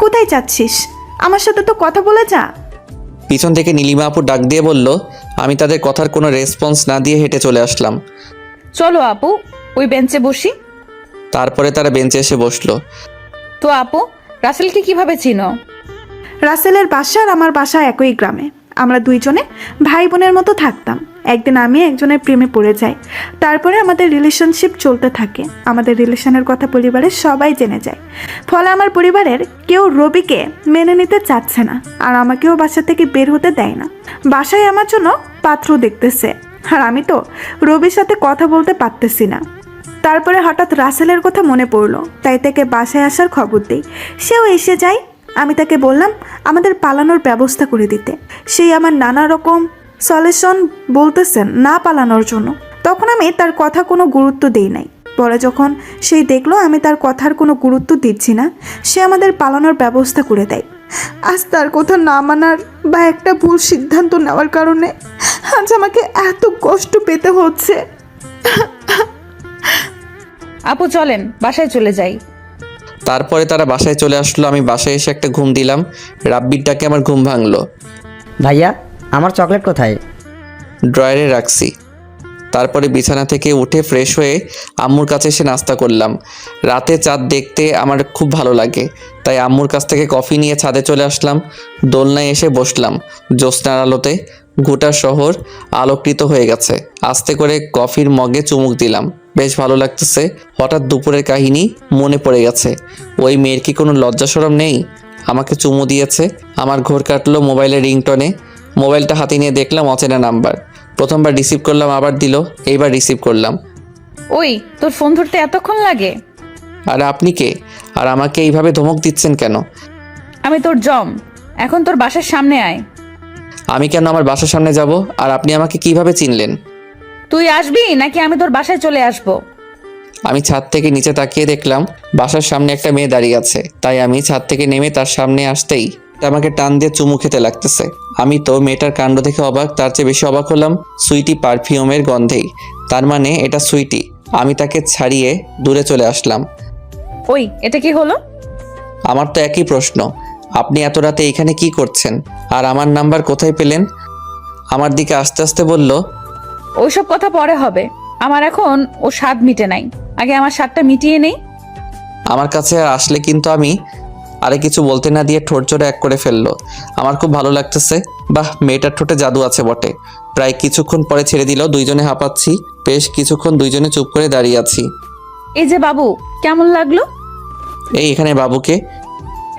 কোথায় যাচ্ছিস? আমার সাথে তো কথা বলে যা। পিছন থেকে নীলিমা আপু ডাক দিয়ে বলল। আমি তাদের কথার কোনো রেসপন্স না দিয়ে হেঁটে চলে আসলাম। চলো আপু, ওই বেঞ্চে বসি। তারপরে তারা বেঞ্চে এসে বসলো। তো আপু, রাসেলকে কিভাবে চিনো? রাসেলের বাসা আর আমার বাসা একই গ্রামে। আমরা দুইজনে ভাই বোনের মতো থাকতাম। একদিন আমি একজনের প্রেমে পড়ে যাই। তারপরে আমাদের রিলেশনশিপ চলতে থাকে। আমাদের রিলেশনের কথা পরিবারের সবাই জেনে যায়। ফলে আমার পরিবারের কেউ রবিকে মেনে নিতে চাচ্ছে না, আর আমাকেও বাসা থেকে বের হতে দেয় না। বাসায় আমার জন্য পাত্র দেখতেছে, আর আমি তো রবির সাথে কথা বলতে পারতেছি না। তারপরে হঠাৎ রাসেলের কথা মনে পড়লো, তাই তাকে বাসায় আসার খবর দেই। সেও এসে যায়। আমি তাকে বললাম আমাদের পালানোর ব্যবস্থা করে দিতে। সেই আমার নানা রকম সলিউশন বলতেছেন না পালানোর জন্য। তখন আমি তার কথা কোনো গুরুত্ব দেই নাই। পরে যখন সেই দেখলো আমি তার কথার কোনো গুরুত্ব দিচ্ছি না, সে আমাদের পালানোর ব্যবস্থা করে দেয়। আজ তার কথা না মানার বা একটা ভুল সিদ্ধান্ত নেওয়ার কারণে আজ আমাকে এত কষ্ট পেতে হচ্ছে। আপু চলেন বাসায় চলে যাই। তারপরে তারা বাসায় চলে আসলো। আমি বাসায় এসে একটা ঘুম দিলাম। রাব্বির ডাকে আমার ঘুম ভাঙলো। ভাইয়া আমার চকলেট কোথায়? ড্রয়ারে রাখছি। তারপরে বিছানা থেকে উঠে ফ্রেশ হয়ে আম্মুর কাছে এসে নাস্তা করলাম। রাতে চাঁদ দেখতে আমার খুব ভালো লাগে, তাই আম্মুর কাছ থেকে কফি নিয়ে ছাদে চলে আসলাম। দোলনায় এসে বসলাম। জ্যোৎস্নার আলোতে গোটা শহর আলোকৃত হয়ে গেছে। আস্তে করে কফির মগে চুমুক দিলাম। বেশ ভালো লাগতেছে। হঠাৎ দুপুরের কাহিনী মনে পড়ে গেছে। ওই মেয়ের কি কোনো লজ্জা শরম নেই? আমাকে চুমু দিয়েছে। আমার ঘোর কাটলো মোবাইলের রিংটনে। মোবাইলটা হাতে নিয়ে দেখলাম অচেনা নাম্বার। প্রথমবার রিসিভ করলাম, আবার দিল, এইবার রিসিভ করলাম। ওই তোর ফোন ধরতে এতক্ষণ লাগে? আর আপনি কে? আর আমাকে এইভাবে ধমক দিচ্ছেন কেন? আমি তোর জম, এখন তোর বাসার সামনে আয়। আমি কেন আমার বাসার সামনে যাব? আর আপনি আমাকে কিভাবে চিনলেন? তুই আসবি নাকি আমি তোর বাসায় চলে আসবো? আমি ছাদ থেকে নিচে তাকিয়ে দেখলাম বাসার সামনে একটা মেয়ে দাঁড়িয়ে আছে। তাই আমি ছাদ থেকে নেমে তার সামনে আসতেই আমাকে টান দিয়ে চুমু খেতে লাগতেছে। আমি তো মেয়েটার কাণ্ড দেখে অবাক। তার চেয়ে বেশি অবাক হলাম সুইটি পারফিউমের গন্ধেই। তার মানে এটা সুইটি। আমি তাকে ছাড়িয়ে দূরে চলে আসলাম। ওই এটা কি হলো? আমার তো একই প্রশ্ন, আপনি এত রাতে এখানে কি করছেন? আর আমার নাম্বার কোথায় পেলেন? আমার দিকে আস্তে আস্তে বলল, ওইসব কথা পরে হবে, আমার এখন ও স্বাদ মিটে নাই, আগে আমার স্বাদটা মিটিয়ে নেই। আমার কাছে আর আসলে কিন্তু আমি আরে কিছু বলতে না দিয়ে ঠোঁট জোড়ে এক করে ফেললো। আমার খুব ভালো লাগতেছে। বাহ, মেয়েটার ঠোঁটে জাদু আছে বটে। প্রায় কিছুক্ষণ পরে ছেড়ে দিল। দুইজনে হাঁপাচ্ছি। বেশ কিছুক্ষণ দুইজনে চুপ করে দাঁড়িয়ে আছি। এই যে বাবু, কেমন লাগলো? এই এখানে বাবুকে?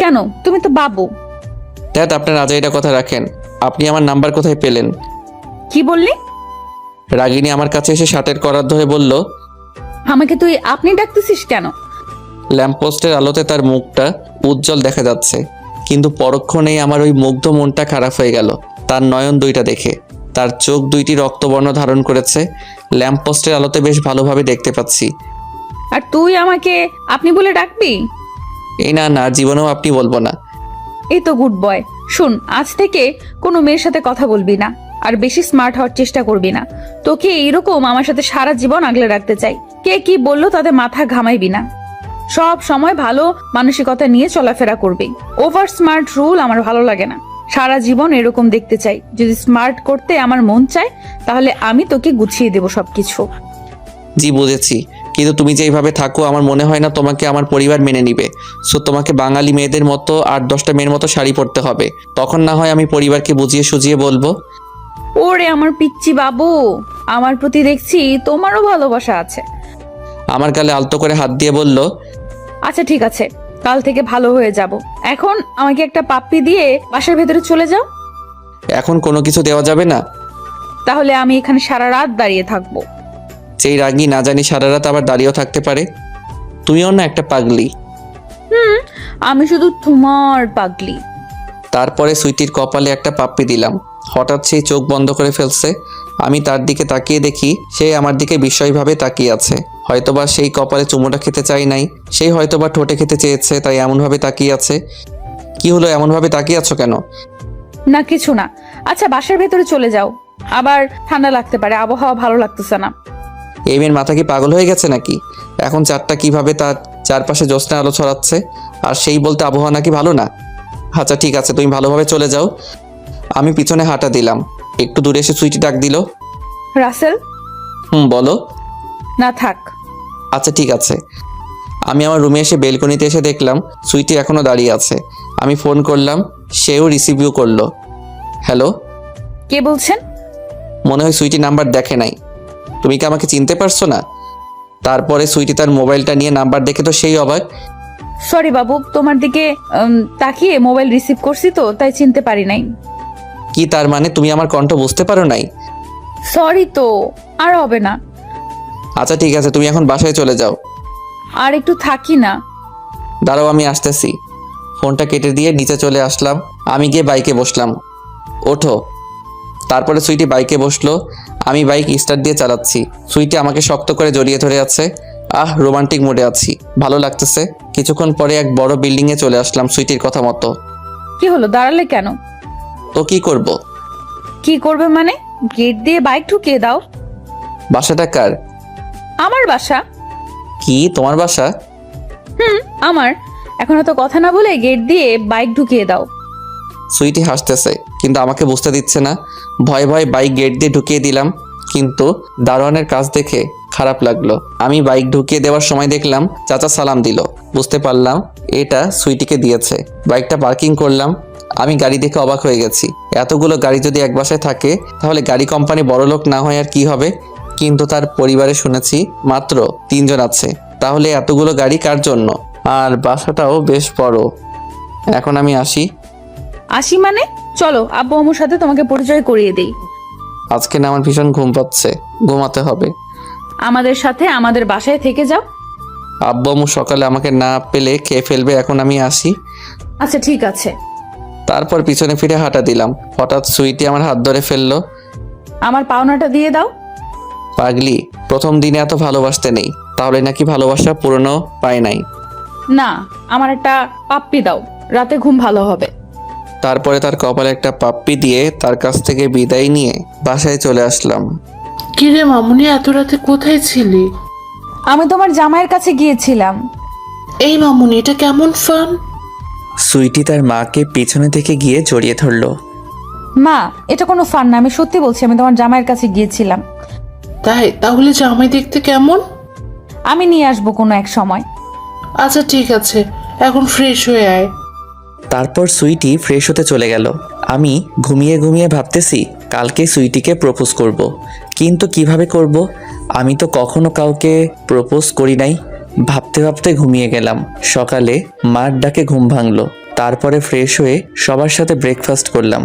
কেন, তুমি তো বাবু। দ্যাট, আপনার আজাইরা কথা রাখেন। আপনি আমার নাম্বার কোথায় পেলেন? কি বললি? রাগিনী আমার কাছে এসে শার্টের করার ধরে বলল, আমাকে তুই আপনি ডাকতেছিস কেন? ল্যাম্পপোস্টের আলোতে তার মুখটা উজ্জ্বল দেখা যাচ্ছে, কিন্তু পরক্ষণেই আমার ওই মুগ্ধ মনটা খারাপ হয়ে গেল তার নয়ন দুইটা দেখে। তার চোখ দুইটি রক্তবর্ণ ধারণ করেছে। ল্যাম্পপোস্টের আলোতে বেশ ভালোভাবে দেখতে পাচ্ছি। আর তুই আমাকে আপনি বলে ডাকবি? এই না না, জীবনেও আপনি বলবো না। এই তো গুড বয়। শুন, আজ থেকে কোনো মেয়ের সাথে কথা বলবি না, আর বেশি স্মার্ট হওয়ার চেষ্টা করবি না। তোকে এইরকম আমার সাথে সারা জীবন আগলে রাখতে চাই। কে কি বললো তাতে মাথা ঘামাইবি না। সব সময় ভালো মানসিকতা নিয়ে চলাফেরা করবি। ওভার স্মার্ট রুল আমার ভালো লাগে না। সারা জীবন এরকম দেখতে চাই। যদি স্মার্ট করতে আমার মন চায় তাহলে আমি তোকে গুছিয়ে দেবো সবকিছু। জি বুঝেছি, কিন্তু তুমি যে এইভাবে থাকো আমার মনে হয় না তোমাকে আমার পরিবার মেনে নিবে। সো তোমাকে বাঙালি মেয়েদের মতো 8-10টা মেয়ের মতো শাড়ি পরতে হবে। তখন না হয় আমি পরিবারকে বুঝিয়ে সুজিয়ে বলবো। ওরে আমার পিচ্চি বাবু, আমার প্রতি দেখছি তোমারও ভালোবাসা আছে। আমার গালে আলতো করে হাত দিয়ে বলল, আচ্ছা ঠিক আছে, কাল থেকে ভালো হয়ে যাব। এখন আমাকে একটা পাপ্পি দিয়ে বাসার ভেতরে চলে যাও। এখন কোনো কিছু দেওয়া যাবে না? তাহলে আমি এখানে সারা রাত দাঁড়িয়ে থাকবো। যেই রাগী না জানি সারা রাত আবার দাঁড়িয়েও থাকতে পারে। তুমিও না একটা পাগলি। আমি শুধু তোমার পাগলি। তারপরে সুইটির কপালে একটা পাপ্পি দিলাম। হঠাৎ সেই চোখ বন্ধ করে ফেলছে। আমি তার দিকে তাকিয়ে দেখি সে আমার দিকে বিস্ময়ভাবে তাকিয়ে আছে। হয়তোবা সেই কপালে চুমোটা খেতে চাই নাই, সেই হয়তোবা ঠোঁটে খেতে চেয়েছে, তাই এমনভাবে তাকিয়ে আছে। কি হলো, এমনভাবে তাকিয়ে আছো কেন? না কিছু না। আচ্ছা বাসার ভেতরে চলে যাও, আবার ঠান্ডা লাগতে পারে, আবহাওয়া ভালো লাগতেছে না। এই মেয়ের মাথা কি পাগল হয়ে গেছে নাকি? এখন চারটা কিভাবে তার চারপাশে জ্যোৎস্না আলো ছড়াচ্ছে, আর সেই বলতে আবহাওয়া নাকি ভালো না? আচ্ছা ঠিক আছে, তুমি ভালোভাবে চলে যাও। আমি পিছনে হাঁটা দিলাম। একটু দূরে এসে সুইটি ডাক দিল, রাসেল। বলো। না থাক। আচ্ছা ঠিক আছে। আমি আমার রুমে এসে বেলকনিতে এসে দেখলাম সুইটি এখনও দাঁড়িয়ে আছে। আমি ফোন করলাম, সেও রিসিভও করলো। হ্যালো, কে বলছেন? মনে হয় সুইটি নাম্বার দেখে নাই। তুমি কি আমাকে চিনতে পারছো না? তারপরে সুইটি তার মোবাইলটা নিয়ে নাম্বার দেখে তো সেই অবাক। সরি বাবু, তোমার দিকে তাকিয়ে মোবাইল রিসিভ করছি তো, তাই চিনতে পারি নাই। কি তার মানে তুমি আমার কণ্ঠ বুঝতে পারো নাই? সরি তো, আর হবে না। আচ্ছা ঠিক আছে, তুমি এখন বাসায় চলে যাও। আর একটু থাকি না। দাঁড়াও, আমি আসতেছি। ফোনটা কেটে দিয়ে নিচে চলে আসলাম। আমি গিয়ে বাইকে বসলাম। ওঠো। তারপরে সুইটি বাইকে বসলো। আমি বাইক স্টার্ট দিয়ে চালাচ্ছি। সুইটি আমাকে শক্ত করে জড়িয়ে ধরে আছে। রোমান্টিক মোডে আছি, ভালো লাগতেছে। কিছুক্ষণ পরে এক বড় বিল্ডিংয়ে চলে আসলাম সুইটির কথা মতো। কি হলো, দাঁড়ালে কেন? তো কি করব? কি করবে মানে? গেট দিয়ে বাইক ঢুকিয়ে দাও। বাসাটা কার? আমার বাসা। কি তোমার বাসা? আমার। এখন তো কথা না বলে গেট দিয়ে বাইক ঢুকিয়ে দাও। সুইটি হাসতেছে, কিন্তু আমাকে বুঝতে দিচ্ছে না। ভয় ভয় বাইক গেট দিয়ে ঢুকিয়ে দিলাম, কিন্তু দারোয়ানের কাজ দেখে খারাপ লাগলো। আমি বাইক ঢুকিয়ে দেওয়ার সময় দেখলাম চাচা সালাম দিল। বুঝতে পারলাম এটা সুইটিকে দিয়েছে। বাইকটা পার্কিং করলাম। আমি গাড়ি দেখে অবাক হয়ে গেছি। এতগুলো গাড়ি যদি এক বাসায় থাকে তাহলে গাড়ি কোম্পানি বড়লোক না হয় আর কি হবে। কিন্তু তার পরিবারে শুনেছি মাত্র 3 জন আছে। তাহলে এতগুলো গাড়ি কার জন্য? আর বাসাটাও বেশ বড়। এখন আমি আসি। আসি মানে? চলো আব্বু আম্মুর সাথে তোমাকে পরিচয় করিয়ে দেই। আজকে না আমার ভীষণ ঘুম পাচ্ছে, ঘুমাতে হবে। আমাদের সাথে আমাদের বাসায় থেকে যাও। আব্বু আম্মু সকালে আমাকে না পেলে খেয়ে ফেলবে। এখন আমি আসি। আচ্ছা ঠিক আছে। তারপর পিছনে ফিরে হাঁটা দিলাম। হঠাৎ সুইটি আমার হাত ধরে ফেললো। আমার পাওনাটা দিয়ে দাও। পাগলি, প্রথম দিনে এত ভালোবাসতে নেই, তাহলে নাকি ভালোবাসা পুরনো পায় নাই। না, আমার একটা পাপ্পি দাও, রাতে ঘুম ভালো হবে। তারপরে তার কপালে একটা পাপ্পি দিয়ে তার কাছ থেকে বিদায় নিয়ে বাসায় চলে আসলাম। কিরে মামুনি, এত রাতে কোথায় ছিলি? আমি তোমার জামাইয়ের কাছে গিয়েছিলাম। এই মামুনি, এটা কেমন ফান? সুইটি তার মাকে পিছনে থেকে গিয়ে জড়িয়ে ধরলো। মা, এটা কোনো ফান না, আমি সত্যি বলছি, আমি তোমার জামাইয়ের কাছে গিয়েছিলাম। তাই? তাহলে জামাই দেখতে কেমন? আমি নিয়ে আসবো কোনো এক সময়। আচ্ছা ঠিক আছে, এখন ফ্রেশ হয়ে আয়। তারপর সুইটি ফ্রেশ হতে চলে গেল। আমি ঘুমিয়ে ঘুমিয়ে ভাবতেছি কালকে সুইটিকে প্রপোজ করব। কিন্তু কিভাবে করব? আমি তো কখনো কাউকে প্রপোজ করি নাই। ভাবতে ভাবতে ঘুমিয়ে গেলাম। সকালে মার ডাকে ঘুম ভাঙলো। তারপরে ফ্রেশ হয়ে সবার সাথে ব্রেকফাস্ট করলাম।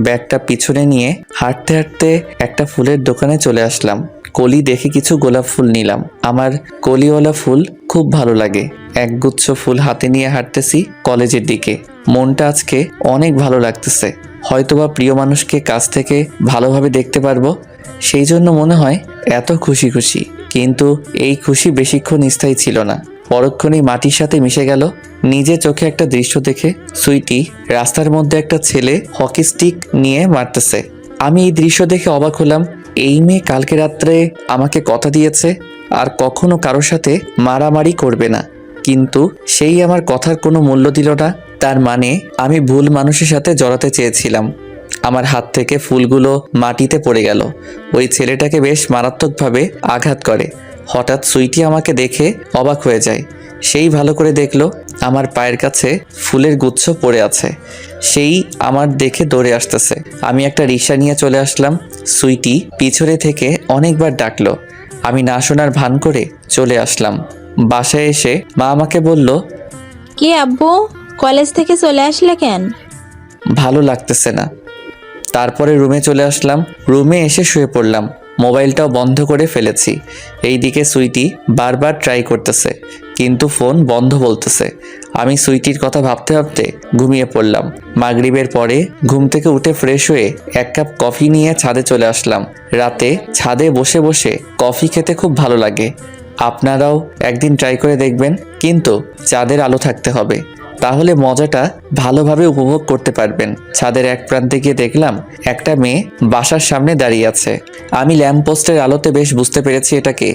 ব্যাগটা পিছনে নিয়ে হাঁটতে হাঁটতে একটা ফুলের দোকানে চলে আসলাম। কলি দেখে কিছু গোলাপ ফুল নিলাম। আমার কলিওয়ালা ফুল খুব ভালো লাগে। একগুচ্ছ ফুল হাতে নিয়ে হাঁটতেছি কলেজের দিকে। মনটা আজকে অনেক ভালো লাগতেছে। হয়তোবা প্রিয় মানুষকে কাছ থেকে ভালোভাবে দেখতে পারবো, সেই জন্য মনে হয় এত খুশি খুশি। কিন্তু এই খুশি বেশিক্ষণ স্থায়ী ছিল না। পরক্ষণেই মাটির সাথে মিশে গেল। নিজে চোখে একটা দৃশ্য দেখে সুইটি রাস্তার মধ্যে একটা ছেলে হকি স্টিক নিয়ে মারতেছে। আমি এই দৃশ্য দেখে অবাক হলাম। এই মেয়ে কালকে রাত্রে আমাকে কথা দিয়েছে আর কখনো কারোর সাথে মারামারি করবে না, কিন্তু সেই আমার কথার কোনো মূল্য দিল না। তার মানে আমি ভুল মানুষের সাথে জড়াতে চেয়েছিলাম। আমার হাত থেকে ফুলগুলো মাটিতে পড়ে গেল। ওই ছেলেটাকে বেশ মারাত্মকভাবে আঘাত করে। হঠাৎ সুইটি আমাকে দেখে অবাক হয়ে যায়। সেই ভালো করে দেখলো আমার পায়ের কাছে ফুলের গুচ্ছ পড়ে আছে। সেই আমার দেখে দৌড়ে আসতেছে। আমি একটা রিকশা নিয়ে চলে আসলাম। সুইটি পিছনে থেকে অনেকবার ডাকলো। আমি না শোনার ভান করে চলে আসলাম। বাসায় এসে মা আমাকে বলল, কি আব্বু, কলেজ থেকে চলে আসলে কেন? ভালো লাগতেছে না। তারপরে রুমে চলে আসলাম। রুমে এসে শুয়ে পড়লাম। মোবাইলটাও বন্ধ করে ফেলেছি। এইদিকে সুইটি বারবার ট্রাই করতেছে, কিন্তু ফোন বন্ধ বলতেছে। আমি সুইটির কথা ভাবতে ভাবতে ঘুমিয়ে পড়লাম। মাগরিবের পরে ঘুম থেকে উঠে ফ্রেশ হয়ে 1 কাপ কফি নিয়ে ছাদে চলে আসলাম। রাতে ছাদে বসে বসে কফি খেতে খুব ভালো লাগে। আপনারাও একদিন ট্রাই করে দেখবেন, কিন্তু চাঁদের আলো থাকতে হবে, তাহলে মজাটা ভালোভাবে উপভোগ করতে পারবেন। ছাদের এক প্রান্তে গিয়ে দেখলাম একটা মেয়ে বাসার সামনে দাঁড়িয়ে আছে। আমি ল্যাম্পপোস্টের আলোতে বেশ বুঝতে পেরেছি এটাকে।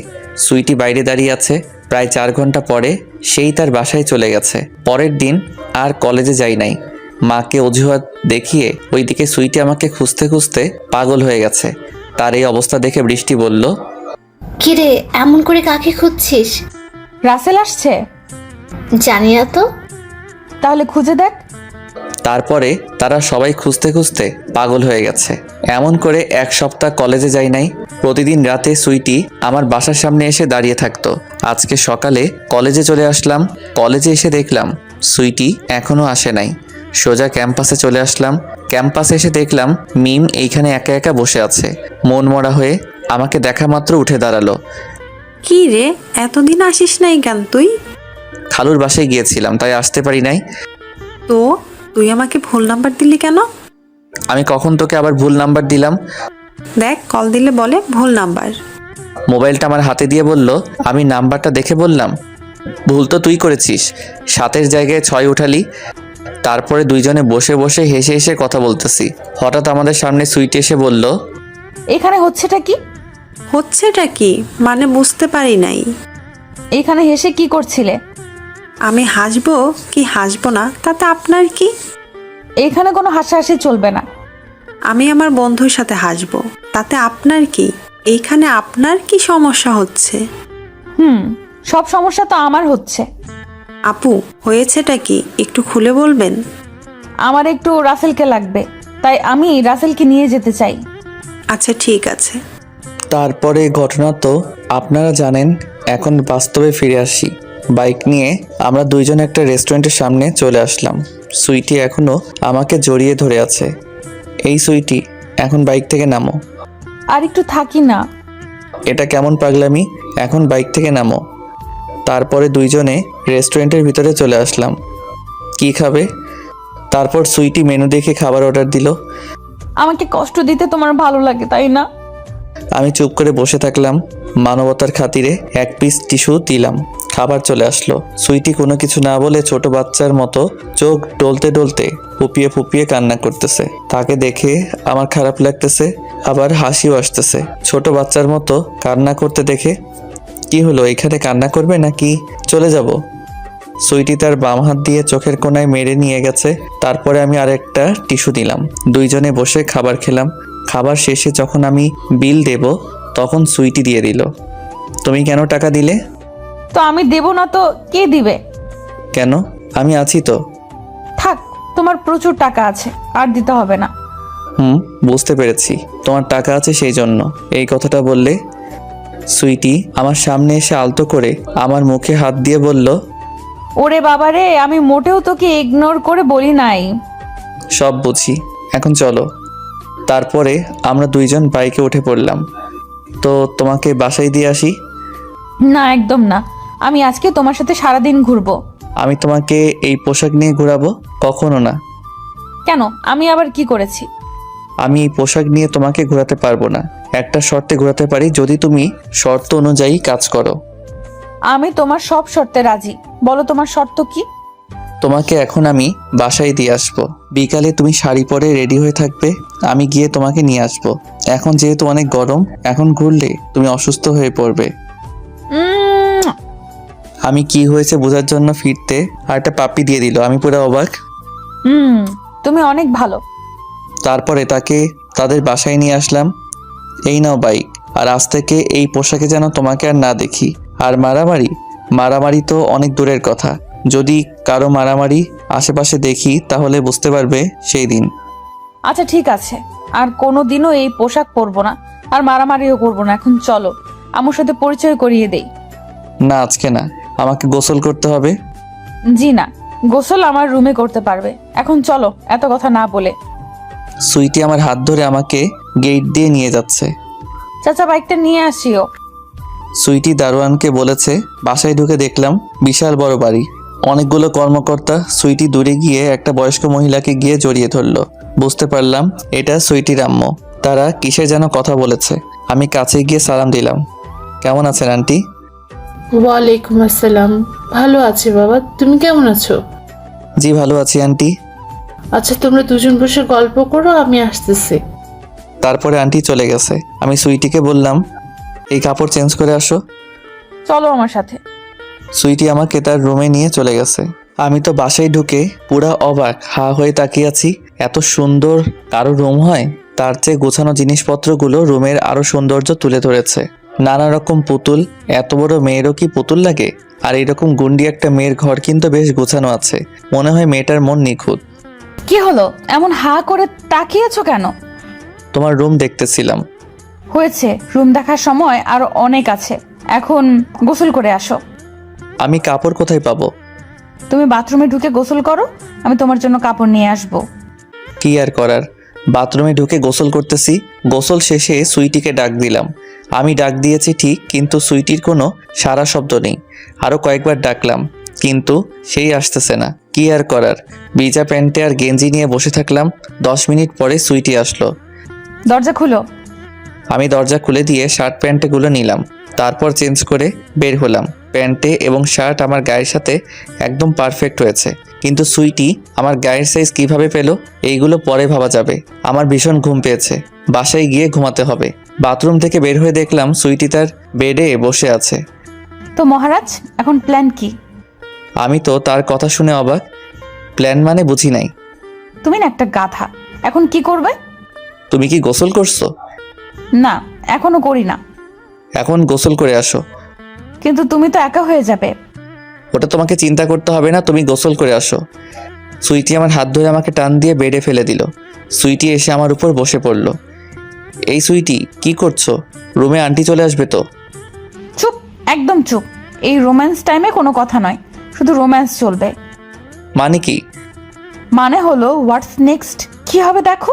সুইটি বাইরে দাঁড়িয়ে আছে। প্রায় 4 ঘন্টা পরে সেই তার বাসায় চলে গেছে। পরের দিন আর কলেজে যাই নাই। মাকে অজুহাত দেখিয়ে ওইদিকে সুইটি আমাকে খুঁজতে খুঁজতে পাগল হয়ে গেছে। তার এই অবস্থা দেখে বৃষ্টি বলল, কিরে, এমন করে কাকে খুঁজছিস? রাসেল আসছে? জানি না তো। তাহলে খুঁজে দেখ। তারপরে তারা সবাই খুঁজতে খুঁজতে পাগল হয়ে গেছে। এমন করে 1 সপ্তাহ কলেজে যাই নাই। প্রতিদিন রাতে সুইটি আমার বাসার সামনে এসে দাঁড়িয়ে থাকতো। আজকে সকালে কলেজে চলে আসলাম। কলেজে এসে দেখলাম সুইটি এখনো আসে নাই। সোজা ক্যাম্পাসে চলে আসলাম। ক্যাম্পাসে এসে দেখলাম মিম এইখানে একা একা বসে আছে। মন মরা হয়ে আমাকে দেখা মাত্র উঠে দাঁড়ালো। কি রে, এতদিন আসিস নাই কেন তুই? খালুর বাসায় গিয়েছিলাম, তাই আসতে পারি নাই। তো তুই আমাকে ভুল নাম্বার দিলি কেন? আমি কখন তোকে আবার ভুল নাম্বার দিলাম? দেখ, কল দিলে বলে ভুল নাম্বার। মোবাইলটা আমার হাতে দিয়ে বলল, আমি নাম্বারটা দেখে বললাম, ভুল তো তুই করেছিস, 7-এর জায়গায় 6 উঠালি। তারপরে দুইজনে বসে বসে হেসে হেসে কথা বলতেছি, হঠাৎ আমাদের সামনে সুইটি এসে বলল, এখানে হচ্ছেটা কি? হচ্ছেটা কি মানে বুঝতে পারি নাই। এখানে হেসে কি করছিলে? আমি হাসবো কি হাসবো না তাতে আপনার কি? এখানে কোনো হাসাহাসি চলবে না। আমি আমার বন্ধুর সাথে হাসবো, তাতে আপনার কি? এইখানে আপনার কি সমস্যা হচ্ছে? সব সমস্যা তো আমার হচ্ছে। আপু, হয়েছেটা কি একটু খুলে বলবেন? আমার একটু রাসেলকে লাগবে, তাই আমি রাসেলকে নিয়ে যেতে চাই। আচ্ছা ঠিক আছে। তারপরে ঘটনা তো আপনারা জানেন। এখন বাস্তবে ফিরে আসি। বাইক নিয়ে আমরা দুইজন একটা রেস্টুরেন্টের সামনে চলে আসলাম। সুইটি এখনো আমাকে জড়িয়ে ধরে আছে। এই সুইটি, এখন বাইক থেকে নামো। আর একটু থাকি না। এটা কেমন পাগলামি? এখন বাইক থেকে নামো। তারপরে দুইজনে রেস্টুরেন্টের ভিতরে চলে আসলাম। কি খাবে? তারপর সুইটি মেনু দেখে খাবার অর্ডার দিল। আমাকে কষ্ট দিতে তোমার ভালো লাগে, তাই না? আমি চুপ করে বসে থাকলাম। মানবতার খাতিরে 1 পিস টিস্যু দিলাম। খাবার চলে আসলো। সুইটি কোনো কিছু না বলে ছোট বাচ্চার মতো চোখ ডলতে ডলতে ফুপিয়ে ফুপিয়ে কান্না করতেছে। তাকে দেখে আমার খারাপ লাগতেছে, আবার হাসিও আসতেছে। ছোট বাচ্চার মতো কান্না করতে দেখে। কি হলো, এখানে কান্না করবে নাকি চলে যাব? সুইটি তার বাম হাত দিয়ে চোখের কোণায় মেরে নিয়ে গেছে। তারপরে আমি আরেকটা টিস্যু দিলাম। দুইজনে বসে খাবার খেলাম। খাবার শেষে যখন আমি বিল দেব, তখন সুইটি দিয়ে দিল। তুমি কেন টাকা দিলে? তো আমি দেব না তো কে দিবে? কেন? আমি আছি তো। থাক, তোমার প্রচুর টাকা আছে, আর দিতে হবে না। বুঝতে পেরেছি, তোমার টাকা আছে সেই জন্য এই কথাটা বললে। সুইটি আমার সামনে এসে আলতো করে আমার মুখে হাত দিয়ে বলল, ওরে বাবা রে, আমি মোটেও তোকে ইগনোর করে বলি নাই। সব বুঝি, এখন চলো। তারপরে আমরা দুইজন বাইকে উঠে পড়লাম। তো তোমাকে বাসায় দিয়ে আসি? না, একদম না। আমি আজকে তোমার সাথে সারাদিন ঘুরবো। আমি তোমাকে এই পোশাক নিয়ে ঘোরাবো? কখনো না। কেন? আমি আবার কি করেছি? আমি এই পোশাক নিয়ে তোমাকে ঘোরাতে পারবো না। একটা শর্তে ঘোরাতে পারি, যদি তুমি শর্ত অনুযায়ী কাজ করো। আমি তোমার সব শর্তে রাজি। বলো তোমার শর্ত কি? তোমাকে এখন আমি বাসায় দিয়ে আসবো। বিকালে তুমি শাড়ি পরে রেডি হয়ে থাকবে, আমি গিয়ে তোমাকে নিয়ে আসবো। এখন যেহেতু অনেক গরম, এখন ঘুরলে তুমি অসুস্থ হয়ে পড়বে। আমি কি হয়েছে বোঝার জন্য ফিরতে আর একটা পাপ্পি দিয়ে দিল। আমি পুরো অবাক। তুমি অনেক ভালো। তারপরে তাকে তাদের বাসায় নিয়ে আসলাম। এই নাও বাইক, আর আজ থেকে এই পোশাকে যেন তোমাকে আর না দেখি। আর মারামারি তো অনেক দূরের কথা। যদি কারো মারামারি আশেপাশে দেখি, তাহলে বুঝতে পারবে সেই দিন। আচ্ছা ঠিক আছে, আর কোনোদিনও এই পোশাক পরবো না, আর মারামারিও করবো না। এখন চলো, আমার সাথে পরিচয় করিয়ে দেই। না, আজকে না, আমাকে গোসল করতে হবে। জি না, গোসল আমার রুমে করতে পারবে। এখন চলো, এত কথা না বলে। সুইটি আমার হাত ধরে আমাকে গেট দিয়ে নিয়ে যাচ্ছে। চাচা, বাইকটা নিয়ে আসিও। সুইটি দারোয়ানকে বলেছে। বাসায় ঢুকে দেখলাম বিশাল বড় বাড়ি, অনেকগুলো কর্মকর্তা। সুইটি দূরে গিয়ে একটা বয়স্ক মহিলাকে গিয়ে জড়িয়ে ধরলো। বুঝতে পারলাম এটা সুইটির আম্মু। তারা কিসের যেন কথা বলেছে। আমি কাছে গিয়ে সালাম দিলাম। কেমন আছেন আন্টি? ওয়ালাইকুম আসসালাম। ভালো আছি বাবা, তুমি কেমন আছো? জি ভালো আছি আন্টি। আচ্ছা, তোমরা দুজন বসে গল্প করো, আমি আসতেছি। তারপরে আন্টি চলে গেছে। আমি সুইটিকে বললাম, এই কাপড় চেঞ্জ করে আসো। চলো আমার সাথে। সুইটি আমাকে তার রুমে নিয়ে চলে গেছে। আমি তো বাসায় ঢুকে পুরা অবাক হা হয়ে তাকিয়ে আছি। এত সুন্দর কারো রুম হয়? তার চেয়ে গোছানো জিনিসপত্রগুলো রুমের আরো সৌন্দর্য তুলে ধরেছে। নানা রকম পুতুল। এত বড় মেয়েরও কি পুতুল লাগে? আর এরকম গুন্ডি একটা মেয়ের ঘর কিন্তু বেশ গোছানো আছে। মনে হয় মেয়েটার মন নিখুঁত। কি হলো, এমন হা করে তাকিয়েছো কেন? তোমার রুম দেখতেছিলাম। হয়েছে, রুম দেখার সময় আরো অনেক আছে। এখন গোসল করে আসো। আমি কাপড় কোথায় পাবো? তুমি বাথরুমে ঢুকে গোসল করো, আমি তোমার জন্য কাপড় নিয়ে আসবো। কি আর করার, বাথরুমে ঢুকে গোসল করতেছি। গোসল শেষে সুইটিকে ডাক দিলাম। আমি ডাক দিয়েছি ঠিক, কিন্তু সুইটির কোনো সাড়া শব্দ নেই। আরও কয়েকবার ডাকলাম, কিন্তু সেই আসতেছে না। কি আর করার, ভিজা প্যান্টে আর গেঞ্জি নিয়ে বসে থাকলাম। 10 মিনিট পরে সুইটি আসলো। দরজা খুলো। আমি দরজা খুলে দিয়ে শার্ট প্যান্টগুলো নিলাম, তারপর চেঞ্জ করে বের হলাম। প্যান্টে এবং শার্ট আমার গায়ের সাথে একদম পারফেক্ট হয়েছে, কিন্তু সুইটি আমার গায়ের সাইজ কিভাবে পেল এইগুলো পরে ভাবা যাবে। আমার ভীষণ ঘুম পেয়েছে, বাসায় গিয়ে ঘুমাতে হবে। বাথরুম থেকে বের হয়ে দেখলাম সুইটি তার বেডে বসে আছে। তো মহারাজ, এখন প্ল্যান কি? আমি তো তার কথা শুনে অবাক। প্ল্যান মানে বুঝি নাই। তুমি না একটা গাধা। এখন কি করবে? তুমি কি গোসল করছো? না, এখনো করি না। এখন গোসল করে আসো। কিন্তু তুমি তো একা হয়ে যাবে। ওটা তোমাকে চিন্তা করতে হবে না, তুমি গোসল করে আসো। সুইটি আমার হাত ধরে আমাকে টান দিয়ে বেডে ফেলে দিল। সুইটি এসে আমার উপর বসে পড়ল। এই সুইটি, কি করছো? রুমে আন্টি চলে আসবে তো। চুপ, একদম চুপ। এই রোম্যান্স টাইমে কোনো কথা নয়, শুধু রোম্যান্স চলবে। মানে কি? মানে হলো হোয়াটস নেক্সট কি হবে দেখো।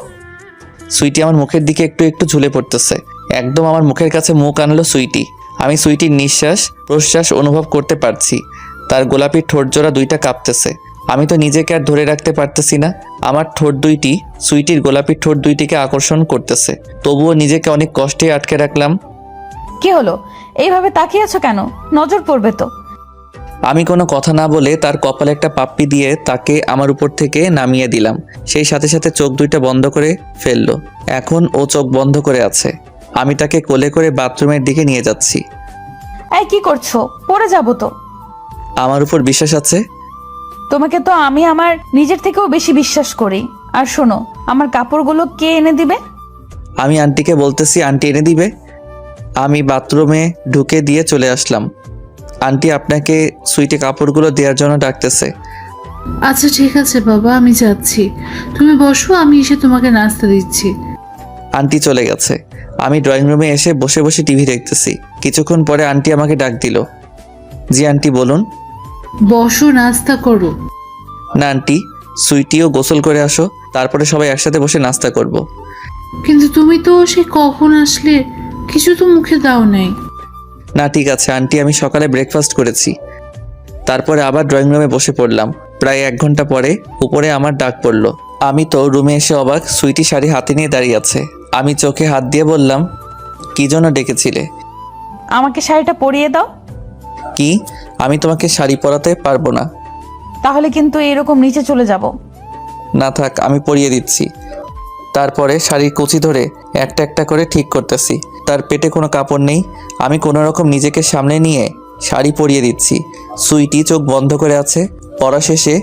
সুইটি আমার মুখের দিকে একটু একটু ঝুলে পড়তেছে। একদম আমার মুখের কাছে মুখ আনলো সুইটি। আমি সুইটির নিঃশ্বাস প্রশ্বাস অনুভব করতে পারছি। তার গোলাপি ঠোঁট জোড়া দুইটা কাঁপতেছে। আমি তো নিজেকে আর ধরে রাখতে পারতেছি না। আমার ঠোঁট দুইটি সুইটির গোলাপি ঠোঁট দুইটিকে আকর্ষণ করতেছে, তবুও নিজেকে অনেক কষ্টে আটকে রাখলাম। কি হলো, এইভাবে তাকিয়ে আছো কেন? নজর পড়বে তো। আমি কোনো কথা না বলে তার কপালে একটা পাপ্পি দিয়ে তাকে আমার উপর থেকে নামিয়ে দিলাম। সেই সাথে সাথে চোখ দুইটা বন্ধ করে ফেললো। এখন ও চোখ বন্ধ করে আছে। আমি তাকে কোলে করে বাথরুমের দিকে নিয়ে যাচ্ছি। এই কি করছো? পড়ে যাবো তো। আমার উপর বিশ্বাস আছে? তোমাকে তো আমি আমার নিজের থেকেও বেশি বিশ্বাস করি। আর শোনো, আমার কাপড়গুলো কে এনে দিবে? আমি আন্টিকে বলতেছি, আন্টি এনে দিবে। আমি বাথরুমে ঢুকে দিয়ে চলে আসলাম। আন্টি আপনাকে সুইটে কাপড়গুলো দেওয়ার জন্য ডাকতেছে। আচ্ছা ঠিক আছে বাবা, আমি যাচ্ছি। তুমি বসো, আমি এসে তোমাকে নাস্তা দিচ্ছি। আন্টি চলে গেছে। আমি ড্রয়িং রুমে এসে বসে বসে টিভি দেখতেছি। কিছুক্ষণ পরে আন্টি আমাকে ডাক দিল। জি আন্টি বলুন। বসো, নাস্তা করো। না আন্টি, সুইটিও গোসল করে আসো, তারপরে সবাই একসাথে বসে নাস্তা করব। কিন্তু তুমি তো সে কখন আসলে, কিছু তো মুখে দাও নাই। না ঠিক আছে আন্টি, আমি সকালে ব্রেকফাস্ট করেছি। তারপরে আবার ড্রয়িং রুমে বসে পড়লাম। প্রায় 1 ঘন্টা পরে উপরে আমার ডাক পড়লো। আমি তো রুমে এসে অবাক, সুইটি শাড়ি হাতে নিয়ে দাঁড়িয়ে আছে। আমি চোখে হাত দিয়ে বললাম, কি জন্য ডেকেছিলে? আমাকে শাড়িটা পরিয়ে দাও। কি? আমি তোমাকে শাড়ি পরাতে পারবো না। তাহলে কিন্তু এরকম নিচে চলে যাব। না থাক, আমি পরিয়ে দিচ্ছি। তারপরে শাড়ির কুচি ধরে একটা একটা করে ঠিক করতেছি। তার পেটে কোনো কাপড় নেই। আমি কোনো রকম নিজেকে সামনে নিয়ে শাড়ি পরিয়ে দিচ্ছি। সুইটি চোখ বন্ধ করে আছে। পরা শেষে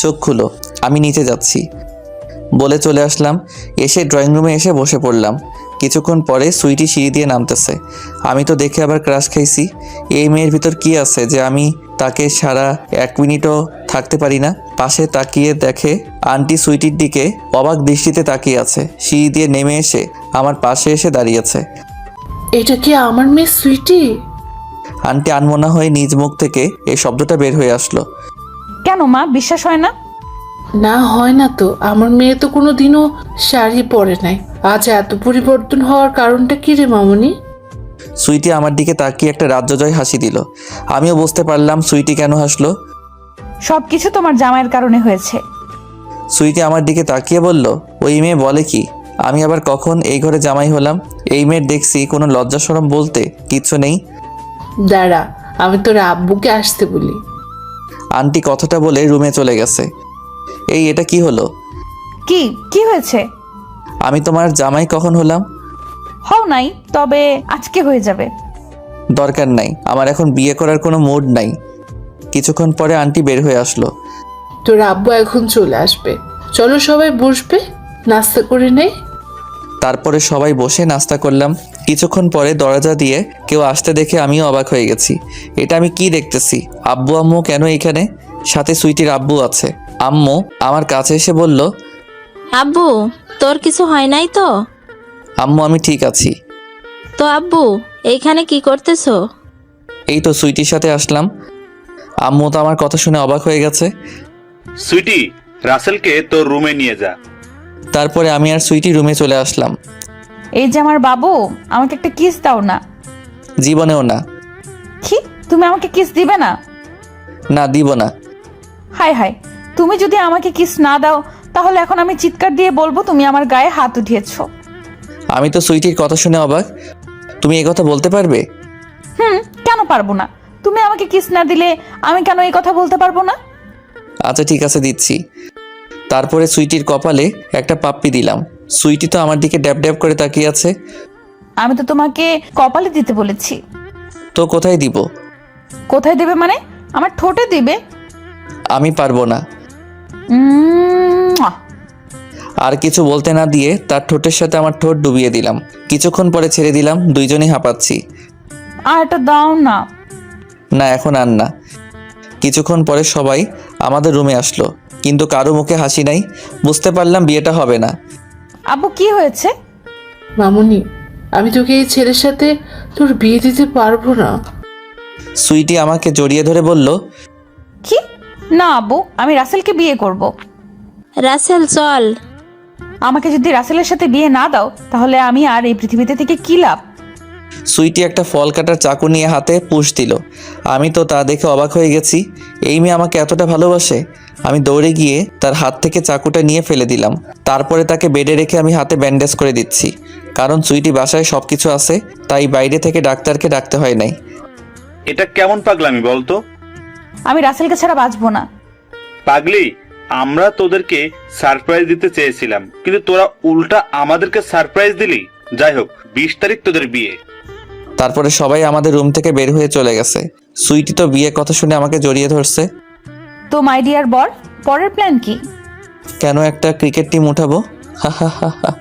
চোখ খুলো, আমি নিচে যাচ্ছি বলে চলে আসলাম। এসে ড্রয়িং রুমে এসে বসে পড়লাম। কিছুক্ষণ পরে সুইটি সিঁড়ি দিয়ে নামতেছে। আমি তো দেখে আবার ক্রাশ খাইছি। এই মেয়ের ভিতর কি আছে যে আমি তাকে সারা 1 মিনিটও থাকতে পারি না। পাশে তাকিয়ে দেখে আন্টি সুইটির দিকে অবাক দৃষ্টিতে তাকিয়ে আছে। সিঁড়ি দিয়ে নেমে এসে আমার পাশে এসে দাঁড়িয়েছে। এটা কি আমার মেয়ে সুইটি? আন্টি আনমনা হয়ে নিজ মুখ থেকে এই শব্দটা বের হয়ে আসলো। কেন মা, বিশ্বাস হয় না? না হয় না তো, আমার মেয়ে তো কোনো দিনও শাড়ি পরে নাই। আজ এত পরিবর্তন হওয়ার কারণটা কি রে মামনি? সুইটি আমার দিকে তাকিয়ে একটা রাজ্যজয় হাসি দিল। আমিও বুঝতে পারলাম সুইটি কেন হাসলো। সবকিছু তোমার জামাইয়ের কারণে হয়েছে। সুইটি আমার দিকে তাকিয়ে বলল, ওই মেয়ে বলে কি? আমি আবার কখন এই ঘরে জামাই হলাম? এই মেয়ের দেখছি কোনো লজ্জা শরম বলতে কিচ্ছু নেই। দাঁড়া, আমি তোর আব্বুকে আসতে বলি। আন্টি কথাটা বলে রুমে চলে গেছে। এই এটা কি হলো? কি কি হয়েছে? আমি তোমার জামাই কখন হলাম? হও নাই, তবে আজকে হয়ে যাবে। দরকার নাই, আমার এখন বিয়ে করার কোনো মুড নাই। কিছুক্ষণ পরে আন্টি বের হয়ে আসলো। তোর আব্বু এখন চলে আসবে, চলো সবাই বসবে, নাস্তা করে নেই। তারপরে সবাই বসে নাস্তা করলাম। কিছুক্ষণ পরে দরজা দিয়ে কেউ আসতে দেখে আমিও অবাক হয়ে গেছি। এটা আমি কি দেখতেছি? আব্বু আম্মু কেন এখানে? সাথে সুইটির আব্বু আছে। আম্মু আমার কাছে এসে বলল, আব্বু, তোর কিছু হয় নাই তো? আম্মু আমি ঠিক আছি। তো আব্বু, এইখানে কি করতেছো? এই তো সুইটির সাথে আসলাম। আম্মু তো আমার কথা শুনে অবাক হয়ে গেছে। সুইটি, রাসেলকে তোর রুমে নিয়ে যা। তারপরে আমি আর সুইটি রুমে চলে আসলাম। এই যে আমার বাবু, আমাকে একটা কিস দাও না। জীবনেও না। কি, তুমি আমাকে কিস দিবে না? না, দিব না। হায় হায়, তুমি যদি আমাকে কিস না দাও তাহলে এখন আমি চিৎকার দিয়ে বলবো তুমি আমার গায়ে হাত উঠিয়েছো। আমি তো সুইটির কথা শুনে অবাক। তুমি এই কথা বলতে পারবে? কেন পারবো না? তুমি আমাকে কিস না দিলে আমি কেন এই কথা বলতে পারবো না? আচ্ছা ঠিক আছে, দিচ্ছি। তারপরে সুইটির কপালে একটা পাপ্পি দিলাম। সুইটি তো আমার দিকে ড্যাব ড্যাব করে তাকিয়ে আছে। আমি তো তোমাকে কপালে দিতে বলেছি। তো কোথায় দিব? কোথায় দেবে মানে? আমার ঠোঁটে দিবে। আমি পারবো না। মুয়া। আর কিছু বলতে না দিয়ে তার ঠোঁটের সাথে আমার ঠোঁট ডুবিয়ে দিলাম। কিছুক্ষণ পরে ছেড়ে দিলাম, দুইজনই হাঁপাচ্ছি। আর এটা দাও না। না, এখন আর না। কিছুক্ষণ পরে সবাই আমাদের রুমে আসলো, কিন্তু কারো মুখে হাসি নাই। বুঝতে পারলাম বিয়েটা হবে না। আব্বু কি হয়েছে? মামুনি, আমি তোকে এই ছেলের সাথে তোর বিয়ে দিতে পারবো না। সুইটি আমাকে জড়িয়ে ধরে বলল, কি? না আব্বু, আমি রাসেলকে বিয়ে করব। রাসেল চল। আমাকে যদি রাসেলের সাথে বিয়ে না দাও তাহলে আমি আর এই পৃথিবীতে থেকে কি লাভ? সুইটি একটা ফল কাটার চাকু নিয়ে হাতে পুশ দিল। আমি তো তা দেখে অবাক হয়ে গেছি। এই মেয়ে আমাকে এতটা ভালোবাসে। আমি দৌড়ে গিয়ে তার হাত থেকে চাকুটা নিয়ে ফেলে দিলাম। তারপরে তাকে বেডে রেখে আমি হাতে ব্যান্ডেজ করে দিচ্ছি, কারণ সুইটি বাসায় সব কিছু আছে, তাই বাইরে থেকে ডাক্তারকে ডাকতে হয় নাই। এটা কেমন পাগলামি বলতো? আমি রাসেলকে ছাড়া বাঁচবো না। পাগলি, আমরা তোদেরকে সারপ্রাইজ দিতে চেয়েছিলাম, কিন্তু তোরা উল্টা আমাদেরকে সারপ্রাইজ দিলি। যাই হোক, 20 তারিখ তোদের বিয়ে। তারপরে সবাই আমাদের রুম থেকে বের হয়ে চলে গেছে। সুইটি তো বিয়ে কথা শুনে আমাকে জড়িয়ে ধরছে। তো মাই ডিয়ার বর, পরের প্ল্যান কি? কেন একটা ক্রিকেট টিম উঠাবো? হা হা হা হা।